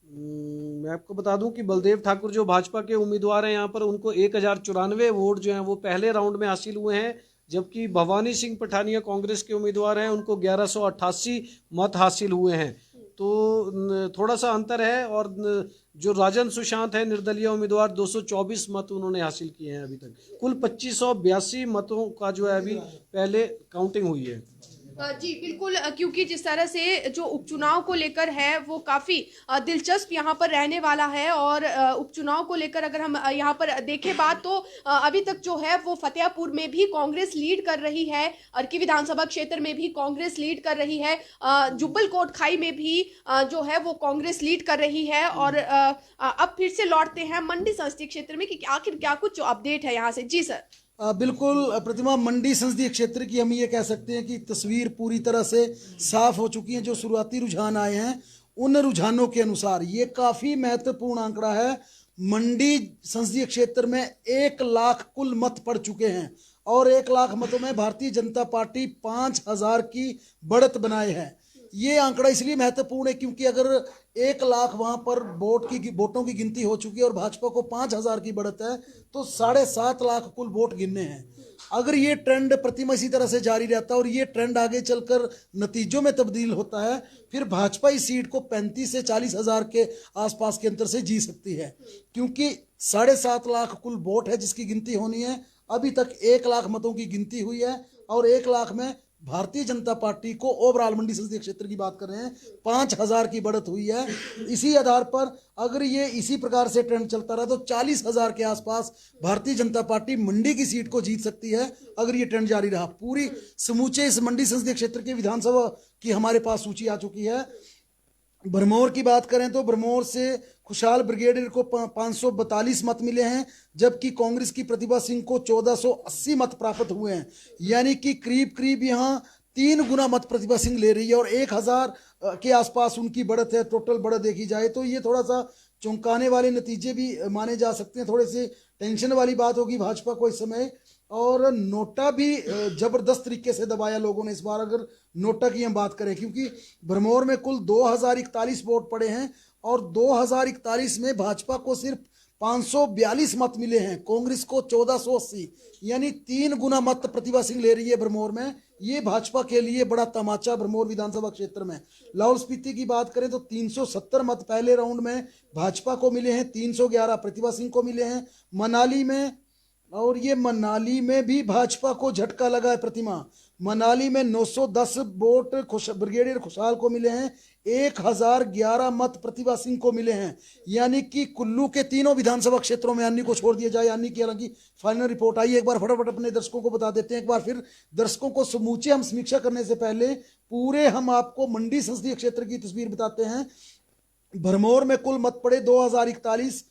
मैं आपको बता दूं कि बलदेव ठाकुर जो भाजपा के उम्मीदवार हैं यहाँ पर, उनको 1094 वोट जो हैं वो पहले राउंड में हासिल हुए हैं। जबकि भवानी सिंह पठानिया कांग्रेस के उम्मीदवार हैं, उनको 1188 मत हासिल हुए हैं। तो थोड़ा सा अंतर है। और जो राजन सुशांत है निर्दलीय उम्मीदवार, 224 मत उन्होंने हासिल किए हैं अभी तक। कुल 2582 मतों का जो है अभी पहले काउंटिंग हुई है। जी बिल्कुल, क्योंकि जिस तरह से जो उपचुनाव को लेकर है वो काफी दिलचस्प यहाँ पर रहने वाला है। और उपचुनाव को लेकर अगर हम यहाँ पर देखें बात, तो अभी तक जो है वो फतेहपुर में भी कांग्रेस लीड कर रही है, अर्की विधानसभा क्षेत्र में भी कांग्रेस लीड कर रही है, जुब्बल कोटखाई में भी जो है वो कांग्रेस लीड कर रही है। और अब फिर से लौटते हैं मंडी संसदीय क्षेत्र में कि आखिर क्या कुछ जो अपडेट है यहाँ से। जी सर। बिल्कुल प्रतिमा, मंडी संसदीय क्षेत्र की हम ये कह सकते हैं कि तस्वीर पूरी तरह से साफ हो चुकी है। जो शुरुआती रुझान आए हैं उन रुझानों के अनुसार ये काफ़ी महत्वपूर्ण आंकड़ा है। मंडी संसदीय क्षेत्र में 1 लाख कुल मत पड़ चुके हैं और 1 लाख मतों में भारतीय जनता पार्टी 5000 की बढ़त बनाए है। ये आंकड़ा इसलिए महत्वपूर्ण है क्योंकि अगर 1 लाख वहां पर वोटों की गिनती हो चुकी है और भाजपा को 5000 की बढ़त है, तो 7.5 लाख कुल वोट गिनने हैं। अगर ये ट्रेंड प्रतिमा इसी तरह से जारी रहता है और ये ट्रेंड आगे चलकर नतीजों में तब्दील होता है, फिर भाजपा इस सीट को 35 से 40 हजार के आसपास के अंतर से जी सकती है। क्योंकि 7.5 लाख कुल वोट है जिसकी गिनती होनी है। अभी तक 1 लाख मतों की गिनती हुई है और 1 लाख में भारतीय जनता पार्टी को ओवरऑल मंडी संसदीय क्षेत्र की बात कर रहे हैं 5000 की बढ़त हुई है। इसी आधार पर अगर ये इसी प्रकार से ट्रेंड चलता रहा तो 40,000 के आसपास भारतीय जनता पार्टी मंडी की सीट को जीत सकती है अगर ये ट्रेंड जारी रहा। पूरी समूचे इस मंडी संसदीय क्षेत्र के विधानसभा की हमारे पास सूची आ चुकी है। भरमौर की बात करें तो भरमौर से खुशहाल ब्रिगेडियर को 542 मत मिले हैं, जबकि कांग्रेस की प्रतिभा सिंह को 1480 मत प्राप्त हुए हैं। यानी कि करीब करीब यहाँ 3 गुना मत प्रतिभा सिंह ले रही है और 1000 के आसपास उनकी बढ़त है। टोटल बढ़त देखी जाए तो ये थोड़ा सा चौंकाने वाले नतीजे भी माने जा सकते हैं। थोड़े से टेंशन वाली बात होगी भाजपा को इस समय। और नोटा भी जबरदस्त तरीके से दबाया लोगों ने इस बार, अगर नोटा की हम बात करें, क्योंकि भरमौर में कुल 2041 वोट पड़े हैं और 2041 में भाजपा को सिर्फ 542 मत मिले हैं, कांग्रेस को 1480, यानी 3 गुना मत प्रतिभा सिंह ले रही है भरमौर में। ये भाजपा के लिए बड़ा तमाचा भरमौर विधानसभा क्षेत्र में। लाहौल स्पीति की बात करें तो 370 मत पहले राउंड में भाजपा को मिले हैं, 311 प्रतिभा सिंह को मिले हैं। मनाली में, और ये मनाली में भी भाजपा को झटका लगा है प्रतिमा। मनाली में 910 वोट ब्रिगेडियर खुशहाल को मिले हैं, 1011 मत प्रतिभा सिंह को मिले हैं। यानी कि कुल्लू के तीनों विधानसभा क्षेत्रों में अन्नी को छोड़ दिया जाए, अन्नी की हालांकि फाइनल रिपोर्ट आई। एक बार फटाफट अपने दर्शकों को बता देते हैं, एक बार फिर दर्शकों को समूचे हम समीक्षा करने से पहले पूरे हम आपको मंडी संसदीय क्षेत्र की तस्वीर बताते हैं। भरमौर में कुल मत पड़े 2041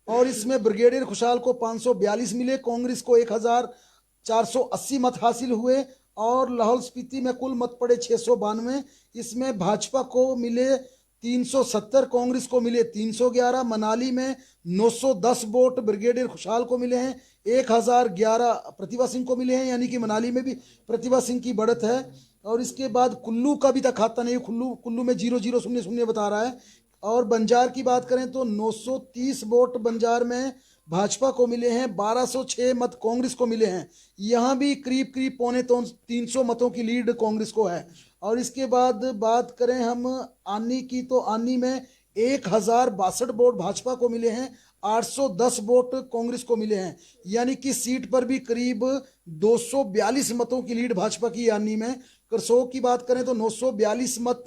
और इसमें ब्रिगेडियर खुशहाल को 542 मिले, कांग्रेस को 1480 मत हासिल हुए। और लाहौल स्पीति में कुल मत पड़े 692, इसमें भाजपा को मिले 370, कांग्रेस को मिले 311। मनाली में 910 वोट ब्रिगेडियर खुशहाल को मिले हैं, 1011 प्रतिभा सिंह को मिले हैं, यानी कि मनाली में भी प्रतिभा सिंह की बढ़त है। और इसके बाद कुल्लू का भी तक खाता नहीं, कुल्लू में 0000 बता रहा है। और बंजार की बात करें तो 930 वोट बंजार में भाजपा को मिले हैं, 1206 मत कांग्रेस को मिले हैं। यहाँ भी करीब करीब 350 मतों की लीड कांग्रेस को है। और इसके बाद बात करें हम आनी की तो आनी में 1062 वोट भाजपा को मिले हैं, 810 वोट कांग्रेस को मिले हैं। यानी कि सीट पर भी करीब 242 मतों की लीड भाजपा की आनी में। करसोग की बात करें तो 942 मत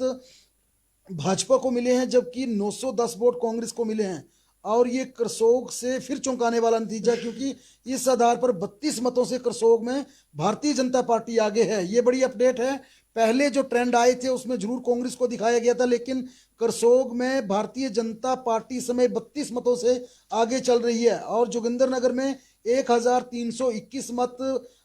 भाजपा को मिले हैं, जबकि 910 वोट कांग्रेस को मिले हैं। और ये करसोग से फिर चौंकाने वाला नतीजा, क्योंकि इस आधार पर 32 मतों से करसोग में भारतीय जनता पार्टी आगे है। ये बड़ी अपडेट है। पहले जो ट्रेंड आए थे उसमें जरूर कांग्रेस को दिखाया गया था, लेकिन करसोग में भारतीय जनता पार्टी समय 32 मतों से आगे चल रही है। और जोगिंदरनगर में 1321 मत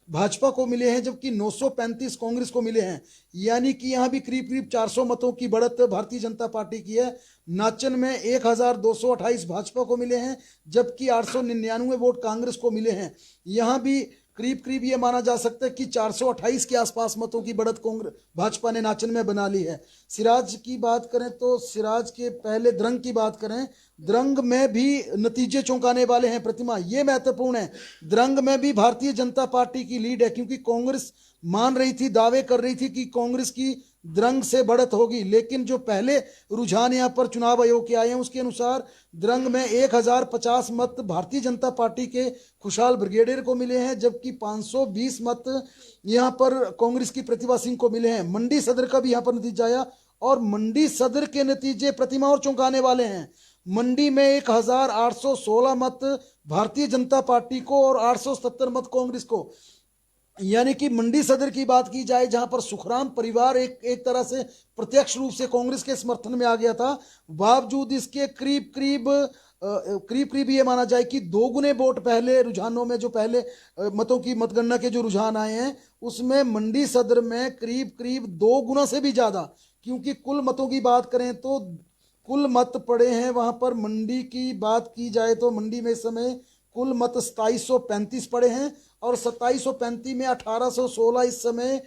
भाजपा को मिले हैं, जबकि 935 कांग्रेस को मिले हैं। यानी कि यहाँ भी करीब करीब 400 मतों की बढ़त भारतीय जनता पार्टी की है। नाचन में 1228 भाजपा को मिले हैं, जबकि 899 वोट कांग्रेस को मिले हैं। यहाँ भी करीब करीब ये माना जा सकता है कि 428 के आसपास मतों की बढ़त कांग्रेस भाजपा ने नाचन में बना ली है। सिराज की बात करें तो सिराज के पहले द्रंग की बात करें, द्रंग में भी नतीजे चौंकाने वाले हैं। प्रतिमा, ये महत्वपूर्ण है। द्रंग में भी भारतीय जनता पार्टी की लीड है, क्योंकि कांग्रेस मान रही थी, दावे कर रही थी कि कांग्रेस की द्रंग से बढ़त होगी, लेकिन जो पहले रुझान यहाँ पर चुनाव आयोग के आए हैं उसके अनुसार द्रंग में 1050 मत भारतीय जनता पार्टी के खुशहाल ब्रिगेडियर को मिले हैं, जबकि 520 मत यहाँ पर कांग्रेस की प्रतिभा सिंह को मिले हैं। मंडी सदर का भी यहाँ पर नतीजा आया, और मंडी सदर के नतीजे प्रतिमा और चौंकाने वाले हैं। मंडी में 1816 मत भारतीय जनता पार्टी को और 877 मत कांग्रेस को। यानी कि मंडी सदर की बात की जाए, जहां पर सुखराम परिवार एक तरह से प्रत्यक्ष रूप से कांग्रेस के समर्थन में आ गया था, बावजूद इसके करीब करीब ये माना जाए कि 2 गुने वोट पहले रुझानों में, जो पहले मतों की मतगणना के जो रुझान आए हैं उसमें मंडी सदर में करीब करीब 2 गुना से भी ज्यादा, क्योंकि कुल मतों की बात करें तो कुल मत पड़े हैं वहां पर। मंडी की बात की जाए तो मंडी में इस समय कुल मत 2735 पड़े हैं, और 2735 में 1816 इस समय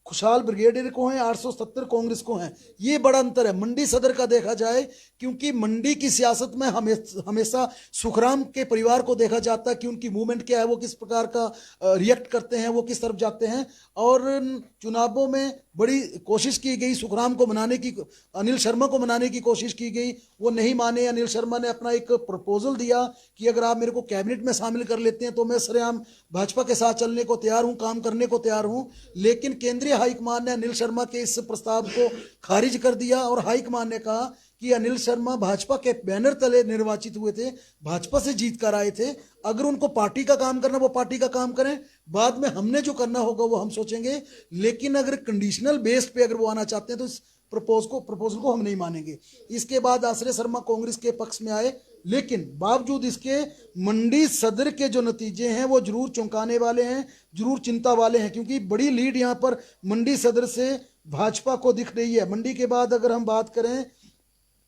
खुशहाल ब्रिगेडियर को हैं, 870 कांग्रेस को हैं। ये बड़ा अंतर है मंडी सदर का देखा जाए, क्योंकि मंडी की सियासत में हमेशा सुखराम के परिवार को देखा जाता है कि उनकी मूवमेंट क्या है, वो किस प्रकार का रिएक्ट करते हैं, वो किस तरफ जाते हैं। और चुनावों में बड़ी कोशिश की गई सुखराम को मनाने की, अनिल शर्मा को मनाने की कोशिश की गई, वो नहीं माने। अनिल शर्मा ने अपना एक प्रपोजल दिया कि अगर आप मेरे को कैबिनेट में शामिल कर लेते हैं तो मैं सरेआम भाजपा के साथ चलने को तैयार हूं, काम करने को तैयार हूं। लेकिन केंद्रीय हाईकमान ने अनिल शर्मा के इस प्रस्ताव को खारिज कर दिया, और हाईकमान ने कहा कि अनिल शर्मा भाजपा के बैनर तले निर्वाचित हुए थे, भाजपा से जीत कर आए थे, अगर उनको पार्टी का काम करना वो पार्टी का काम करें, बाद में हमने जो करना होगा वो हम सोचेंगे। लेकिन अगर कंडीशनल बेस्ड पे अगर वो आना चाहते हैं तो इस प्रपोजल को हम नहीं मानेंगे। इसके बाद आश्रय शर्मा कांग्रेस के पक्ष में आए, लेकिन बावजूद इसके मंडी सदर के जो नतीजे हैं वो जरूर चौंकाने वाले हैं, जरूर चिंता वाले हैं, क्योंकि बड़ी लीड यहाँ पर मंडी सदर से भाजपा को दिख रही है। मंडी के बाद अगर हम बात करें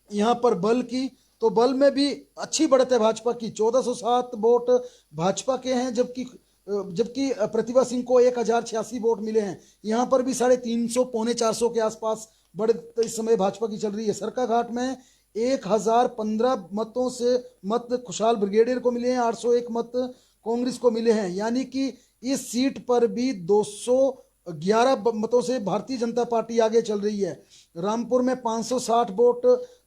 यहाँ पर बल की, तो बल में भी अच्छी बढ़त है भाजपा की। 1407 वोट भाजपा के हैं, जबकि प्रतिभा सिंह को 1086 वोट मिले हैं। यहाँ पर भी 350 पौने 400 के आसपास बढ़त इस समय भाजपा की चल रही है। सरकाघाट में 1015 मतों से मत खुशहाल ब्रिगेडियर को मिले हैं, 801 मत कांग्रेस को मिले हैं। यानी कि इस सीट पर भी 211 मतों से भारतीय जनता पार्टी आगे चल रही है। रामपुर में 560 वोट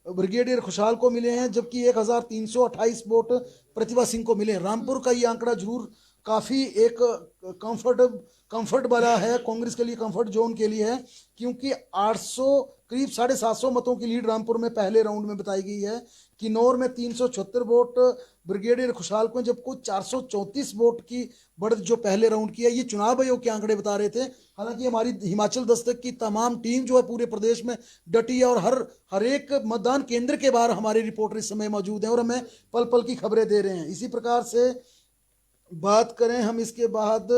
ब्रिगेडियर खुशहाल को मिले हैं, जबकि 1328 वोट प्रतिभा सिंह को मिले हैं। रामपुर का ये आंकड़ा जरूर काफ़ी एक कंफर्ट वाला है, कांग्रेस के लिए कंफर्ट जोन के लिए है, क्योंकि 800 करीब 750 मतों की लीड रामपुर में पहले राउंड में बताई गई है। किन्नौर में 376 वोट ब्रिगेडियर खुशहाल को, जबकि 434 वोट की बढ़त जो पहले राउंड की है। ये चुनाव आयोग के आंकड़े बता रहे थे। हालांकि हमारी हिमाचल दस्तक की तमाम टीम जो है पूरे प्रदेश में डटी है, और हर एक मतदान केंद्र के बाहर हमारे रिपोर्टर इस समय मौजूद हैं और हमें पल पल की खबरें दे रहे हैं। इसी प्रकार से बात करें हम इसके बाद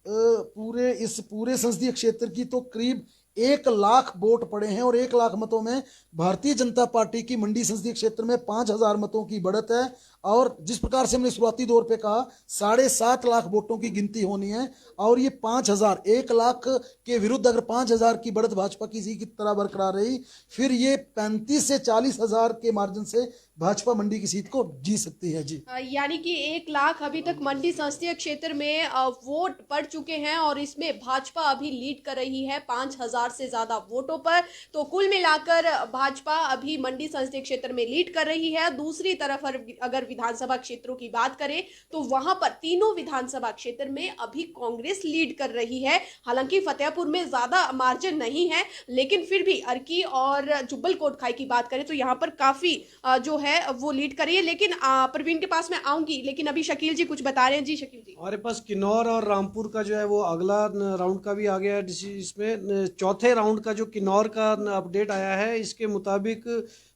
पूरे संसदीय क्षेत्र की, तो करीब 1 लाख वोट पड़े हैं, और 1 लाख मतों में भारतीय जनता पार्टी की मंडी संसदीय क्षेत्र में 5000 मतों की बढ़त है। और जिस प्रकार से हमने शुरुआती दौर पे कहा 7.5 लाख वोटों की गिनती होनी है, और ये 5000 1 लाख के विरुद्ध अगर 5000 की बढ़त भाजपा की इसी की तरह बरकरार रही, फिर ये 35 से 40 हजार के मार्जिन से भाजपा मंडी की सीट को जीत सकती है। जी, यानी कि 1 लाख अभी तक मंडी संसदीय क्षेत्र में वोट पड़ चुके हैं, और इसमें भाजपा अभी लीड कर रही है 5000 10,000 से ज्यादा वोटों पर। तो कुल मिलाकर भाजपा अभी मंडी संसदीय क्षेत्र में लीड कर रही है। दूसरी तरफ अगर विधानसभा क्षेत्रों की बात करें तो वहां पर तीनों विधानसभा क्षेत्र में अभी कांग्रेस लीड कर रही है। हालांकि फतेहपुर में ज्यादा मार्जिन नहीं है, लेकिन फिर भी अर्की और जुब्बल कोटखाई की बात करें तो यहाँ पर काफी जो है वो लीड कर रही है। लेकिन प्रवीण के पास मैं आऊंगी, लेकिन अभी शकील जी कुछ बता रहे हैं। जी शकील जी। हमारे पास किन्नौर और रामपुर का जो है वो अगला राउंड का भी आ गया है। इसमें चौथे राउंड का जो किन्नौर का अपडेट आया है, इसके मुताबिक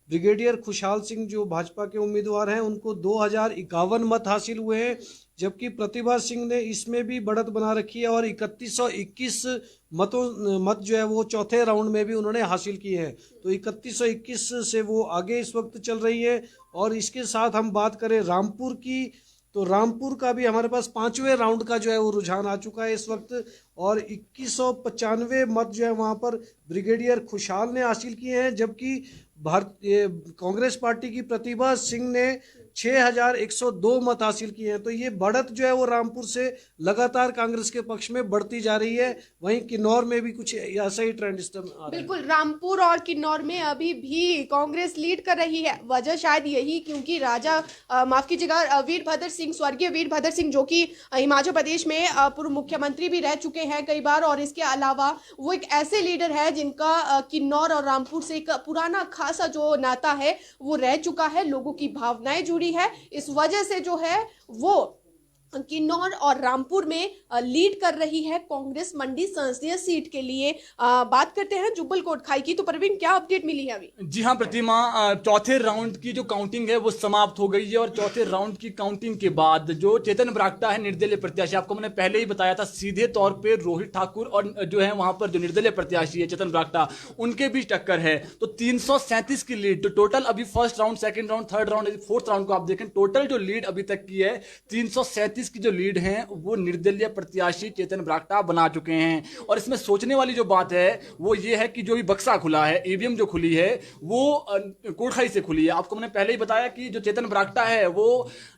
ब्रिगेडियर खुशहाल सिंह जो भाजपा के उम्मीदवार हैं उनको 2051 मत हासिल हुए हैं, जबकि प्रतिभा सिंह ने इसमें भी बढ़त बना रखी है और 3121 मत जो है वो चौथे राउंड में भी उन्होंने हासिल किए हैं। तो 3121 से वो आगे इस वक्त चल रही है। और इसके साथ हम बात करें रामपुर की, तो रामपुर का भी हमारे पास 5वें राउंड का जो है वो रुझान आ चुका है इस वक्त, और 2195 मत जो है वहाँ पर ब्रिगेडियर खुशहाल ने हासिल किए हैं, जबकि कांग्रेस पार्टी की प्रतिभा सिंह ने 6102 मत हासिल किए हैं। तो ये बढ़त जो है वो रामपुर से लगातार कांग्रेस के पक्ष में बढ़ती जा रही है। वहीं किन्नौर में भी कुछ ऐसा ही ट्रेंड इस टाइम आ रहा है। बिल्कुल, रामपुर और किन्नौर में अभी भी कांग्रेस लीड कर रही है। वजह शायद यही क्योंकि माफ कीजिएगा वीरभद्र सिंह, स्वर्गीय वीरभद्र सिंह जो कि हिमाचल प्रदेश में पूर्व मुख्यमंत्री भी रह चुके हैं कई बार, और इसके अलावा वो एक ऐसे लीडर है जिनका किन्नौर और रामपुर से एक पुराना खासा जो नाता है वो रह चुका है, लोगों की भावनाएं जुड़ी है। इस वजह से जो है वो किन्नौर और रामपुर में लीड कर रही है कांग्रेस मंडी संसदीय सीट के लिए। बात करते हैं जुब्बल कोटखाई की, तो प्रवीण क्या अपडेट मिली है अभी? जी हाँ प्रतिमा, चौथे राउंड की जो काउंटिंग है वो समाप्त हो गई है, और चौथे राउंड की काउंटिंग के बाद जो चेतन बरागटा है निर्दलीय प्रत्याशी, आपको मैंने पहले ही बताया था, सीधे तौर पर रोहित ठाकुर और जो है वहां पर जो निर्दलीय प्रत्याशी है चेतन बरागटा, उनके बीच टक्कर है। तो 337 की लीड, तो टोटल अभी first round, second round, third round, fourth round को आप देखें, टोटल जो लीड अभी तक की है 337 की जो लीड है वो निर्दलीय प्रत्याशी चेतन बरागटा बना चुके हैं। और इसमें सोचने वाली जो बात है वो ये है कि जो भी बक्सा खुला है, ईवीएम जो खुली है वो कोटखाई से खुली है। आपको मैंने पहले ही बताया कि जो चेतन बरागटा है वो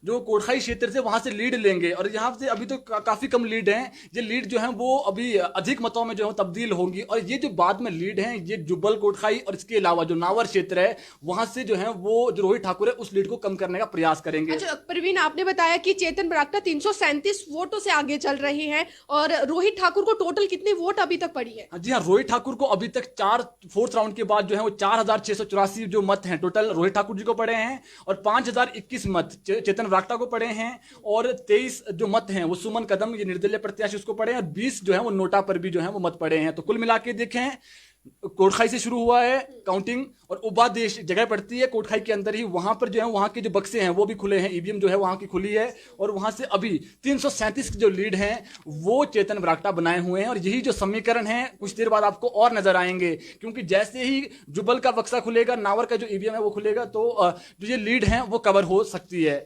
जो कोटखाई क्षेत्र से वहां से लीड लेंगे, और यहां से अभी तो काफी कम लीड है। ये लीड जो है वो अभी अधिक मतों में जो है तब्दील होंगी, और ये जो बाद में लीड है ये जुब्बल कोटखाई और इसके अलावा जो नावर क्षेत्र है वहां से जो है वो जो रोहित ठाकुर है उस लीड को कम करने का प्रयास करेंगे। अच्छा प्रवीण, आपने बताया कि चेतन बरागटा 337 वोटों से आगे चल रहे हैं, और रोहित ठाकुर को टोटल कितने वोट अभी तक पड़ी है? जी हाँ, रोहित ठाकुर को अभी तक फोर्थ राउंड के बाद जो है वो 4684 जो मत हैं टोटल रोहित ठाकुर जी को पड़े हैं, और 5021 मत चेतन बरागटा को पड़े हैं, और 23 जो मत हैं वो सुमन कदम ये निर्दलीय प्रत्याशी उसको पड़े हैं, और 20 जो है वो नोटा पर भी जो है वो मत पड़े हैं। तो कुल मिला के देखें कोटखाई से शुरू हुआ है काउंटिंग, और उपादेश जगह पड़ती है कोटखाई के अंदर ही, वहां पर जो है वहां के जो बक्से हैं वो भी खुले हैं, ईवीएम जो है वहां की खुली है, और वहां से अभी 337 की जो लीड है वो चेतन बरागटा बनाए हुए हैं। और यही जो समीकरण है कुछ देर बाद आपको और नजर आएंगे, क्योंकि जैसे ही जुब्बल का बक्सा खुलेगा, नावर का जो ईवीएम है वो खुलेगा, तो जो ये लीड है वो कवर हो सकती है।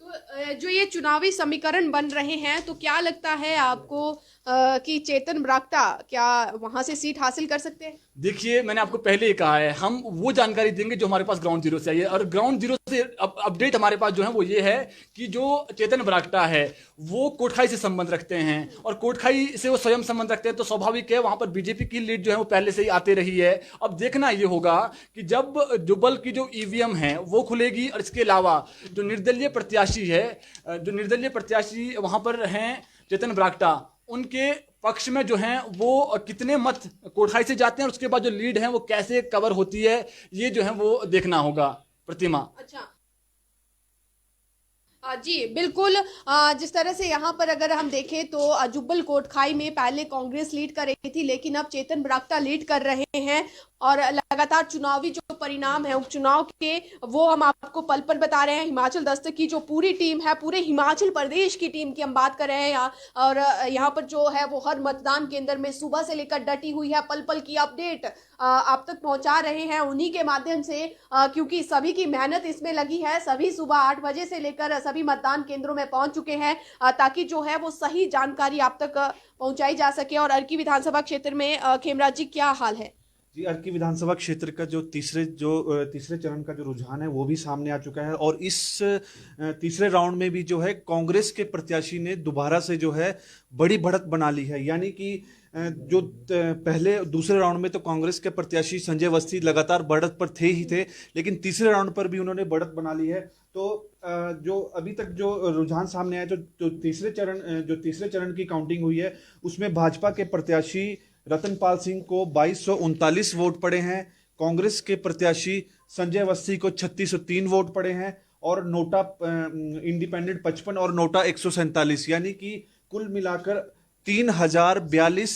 तो जो ये चुनावी समीकरण बन रहे हैं, तो क्या लगता है आपको कि चेतन बरागटा क्या वहां से सीट हासिल कर सकते हैं? देखिए मैंने आपको पहले ही कहा है, हम वो जानकारी देंगे जो हमारे पास ग्राउंड जीरो से आई है, और ग्राउंड जीरो से अपडेट हमारे पास जो है वो ये है कि जो चेतन बरागटा है वो कोटखाई से संबंध रखते हैं, और कोटखाई से वो स्वयं संबंध रखते हैं, तो स्वाभाविक है वहां पर बीजेपी की लीड जो है वो पहले से ही आते रही है। अब देखना ये होगा कि जब जुब्बल की जो ईवीएम है वो खुलेगी, और इसके अलावा जो निर्दलीय प्रत्याशी है, जो निर्दलीय प्रत्याशी वहां पर हैं चेतन बरागटा, उनके पक्ष में जो है वो कितने मत कोटखाई से जाते हैं, और उसके बाद जो लीड है वो कैसे कवर होती है, ये जो है वो देखना होगा प्रतिमा। अच्छा जी बिल्कुल, जिस तरह से यहाँ पर अगर हम देखें तो जुब्बल कोटखाई में पहले कांग्रेस लीड कर रही थी, लेकिन अब चेतन बरागटा लीड कर रहे हैं, और लगातार चुनावी जो परिणाम है उपचुनाव के वो हम आपको पल पल बता रहे हैं। हिमाचल दस्तक की जो पूरी टीम है, पूरे हिमाचल प्रदेश की टीम की हम बात कर रहे हैं, और यहाँ पर जो है वो हर मतदान केंद्र में सुबह से लेकर डटी हुई है, पल पल की अपडेट आप तक पहुंचा रहे हैं उन्हीं के माध्यम से, क्योंकि सभी की मेहनत इसमें लगी है। सभी सुबह 8 बजे से लेकर सभी मतदान केंद्रों में पहुंच चुके हैं, ताकि जो है वो सही जानकारी आप तक पहुंचाई जा सके। और अर्की विधानसभा क्षेत्र में खेमराज जी क्या हाल है? जी, अर्की विधानसभा क्षेत्र का जो तीसरे चरण का जो रुझान है वो भी सामने आ चुका है और इस तीसरे राउंड में भी जो है कांग्रेस के प्रत्याशी ने दोबारा से जो है बड़ी बढ़त बना ली है। यानी कि जो पहले दूसरे राउंड में तो कांग्रेस के प्रत्याशी संजय अवस्थी लगातार बढ़त पर थे ही थे, लेकिन तीसरे राउंड पर भी उन्होंने बढ़त बना ली है। तो जो अभी तक जो रुझान सामने आया, जो तीसरे चरण की काउंटिंग हुई है उसमें भाजपा के प्रत्याशी रतनपाल सिंह को 2239 वोट पड़े हैं, कांग्रेस के प्रत्याशी संजय अवस्थी को 3603 वोट पड़े हैं और नोटा इंडिपेंडेंट 55 और नोटा 147, यानी कि कुल मिलाकर 3042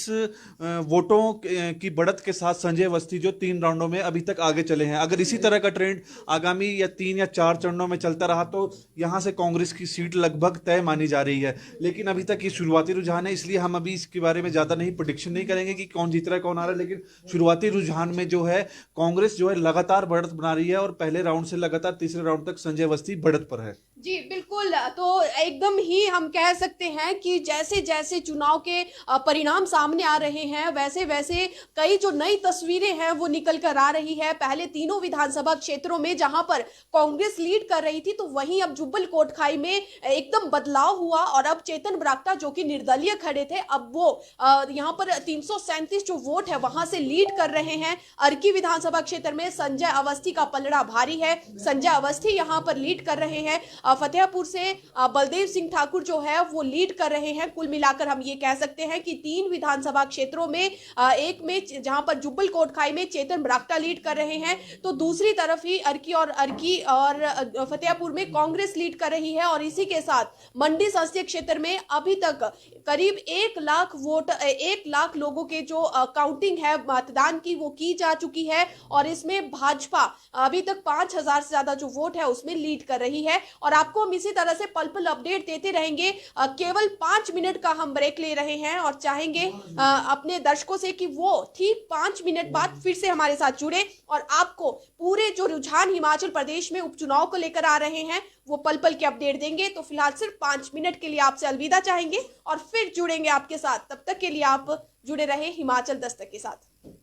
वोटों की बढ़त के साथ संजय अवस्थी जो 3 राउंडों में अभी तक आगे चले हैं। अगर इसी तरह का ट्रेंड आगामी 3 या 4 चरणों में चलता रहा तो यहां से कांग्रेस की सीट लगभग तय मानी जा रही है। लेकिन अभी तक ये शुरुआती रुझान है, इसलिए हम अभी इसके बारे में ज्यादा नहीं प्रेडिक्शन नहीं करेंगे कि कौन जीत रहा है कौन आ रहा है। लेकिन शुरुआती रुझान में जो है कांग्रेस जो है लगातार बढ़त बना रही है और पहले राउंड से लगातार तीसरे राउंड तक संजय अवस्थी बढ़त पर है। जी बिल्कुल, तो एकदम ही हम कह सकते हैं कि जैसे जैसे चुनाव के परिणाम सामने आ रहे हैं वैसे वैसे कई जो नई तस्वीरें हैं वो निकल कर आ रही है। पहले तीनों विधानसभा क्षेत्रों में जहां पर कांग्रेस लीड कर रही थी, तो वहीं अब जुब्बल कोटखाई में एकदम बदलाव हुआ और अब चेतन ब्राक्टा जो कि निर्दलीय खड़े थे, अब वो यहां पर 337 जो वोट है वहां से लीड कर रहे हैं। अर्की विधानसभा क्षेत्र में संजय अवस्थी का पलड़ा भारी है, संजय अवस्थी यहां पर लीड कर रहे हैं। फतेहपुर से बलदेव सिंह ठाकुर जो है वो लीड कर रहे हैं। कुल मिलाकर हम ये कह सकते हैं कि 3 विधानसभा क्षेत्रों में एक में जहां पर जुब्बल कोटखाई में चेतन ब्राक्टा लीड कर रहे हैं, तो दूसरी तरफ ही अर्की और फतेहपुर में कांग्रेस लीड कर रही है। और इसी के साथ मंडी संसदीय क्षेत्र में अभी तक करीब 1 लाख वोट 1 लाख लोगों के जो काउंटिंग है मतदान की वो की जा चुकी है और इसमें भाजपा अभी तक 5000 से ज्यादा जो वोट है उसमें लीड कर रही है। और आपको हम इसी तरह से पल पल अपडेट देते रहेंगे। केवल 5 मिनट का हम ब्रेक ले रहे हैं और चाहेंगे अपने दर्शकों से कि वो ठीक 5 मिनट बाद फिर से हमारे साथ जुड़े और आपको पूरे जो रुझान हिमाचल प्रदेश में उपचुनाव को लेकर आ रहे हैं वो पल पल के अपडेट देंगे। तो फिलहाल सिर्फ 5 मिनट के लिए आपसे अलविदा चाहेंगे और फिर जुड़ेंगे आपके साथ। तब तक के लिए आप जुड़े रहे हिमाचल दस्तक के साथ।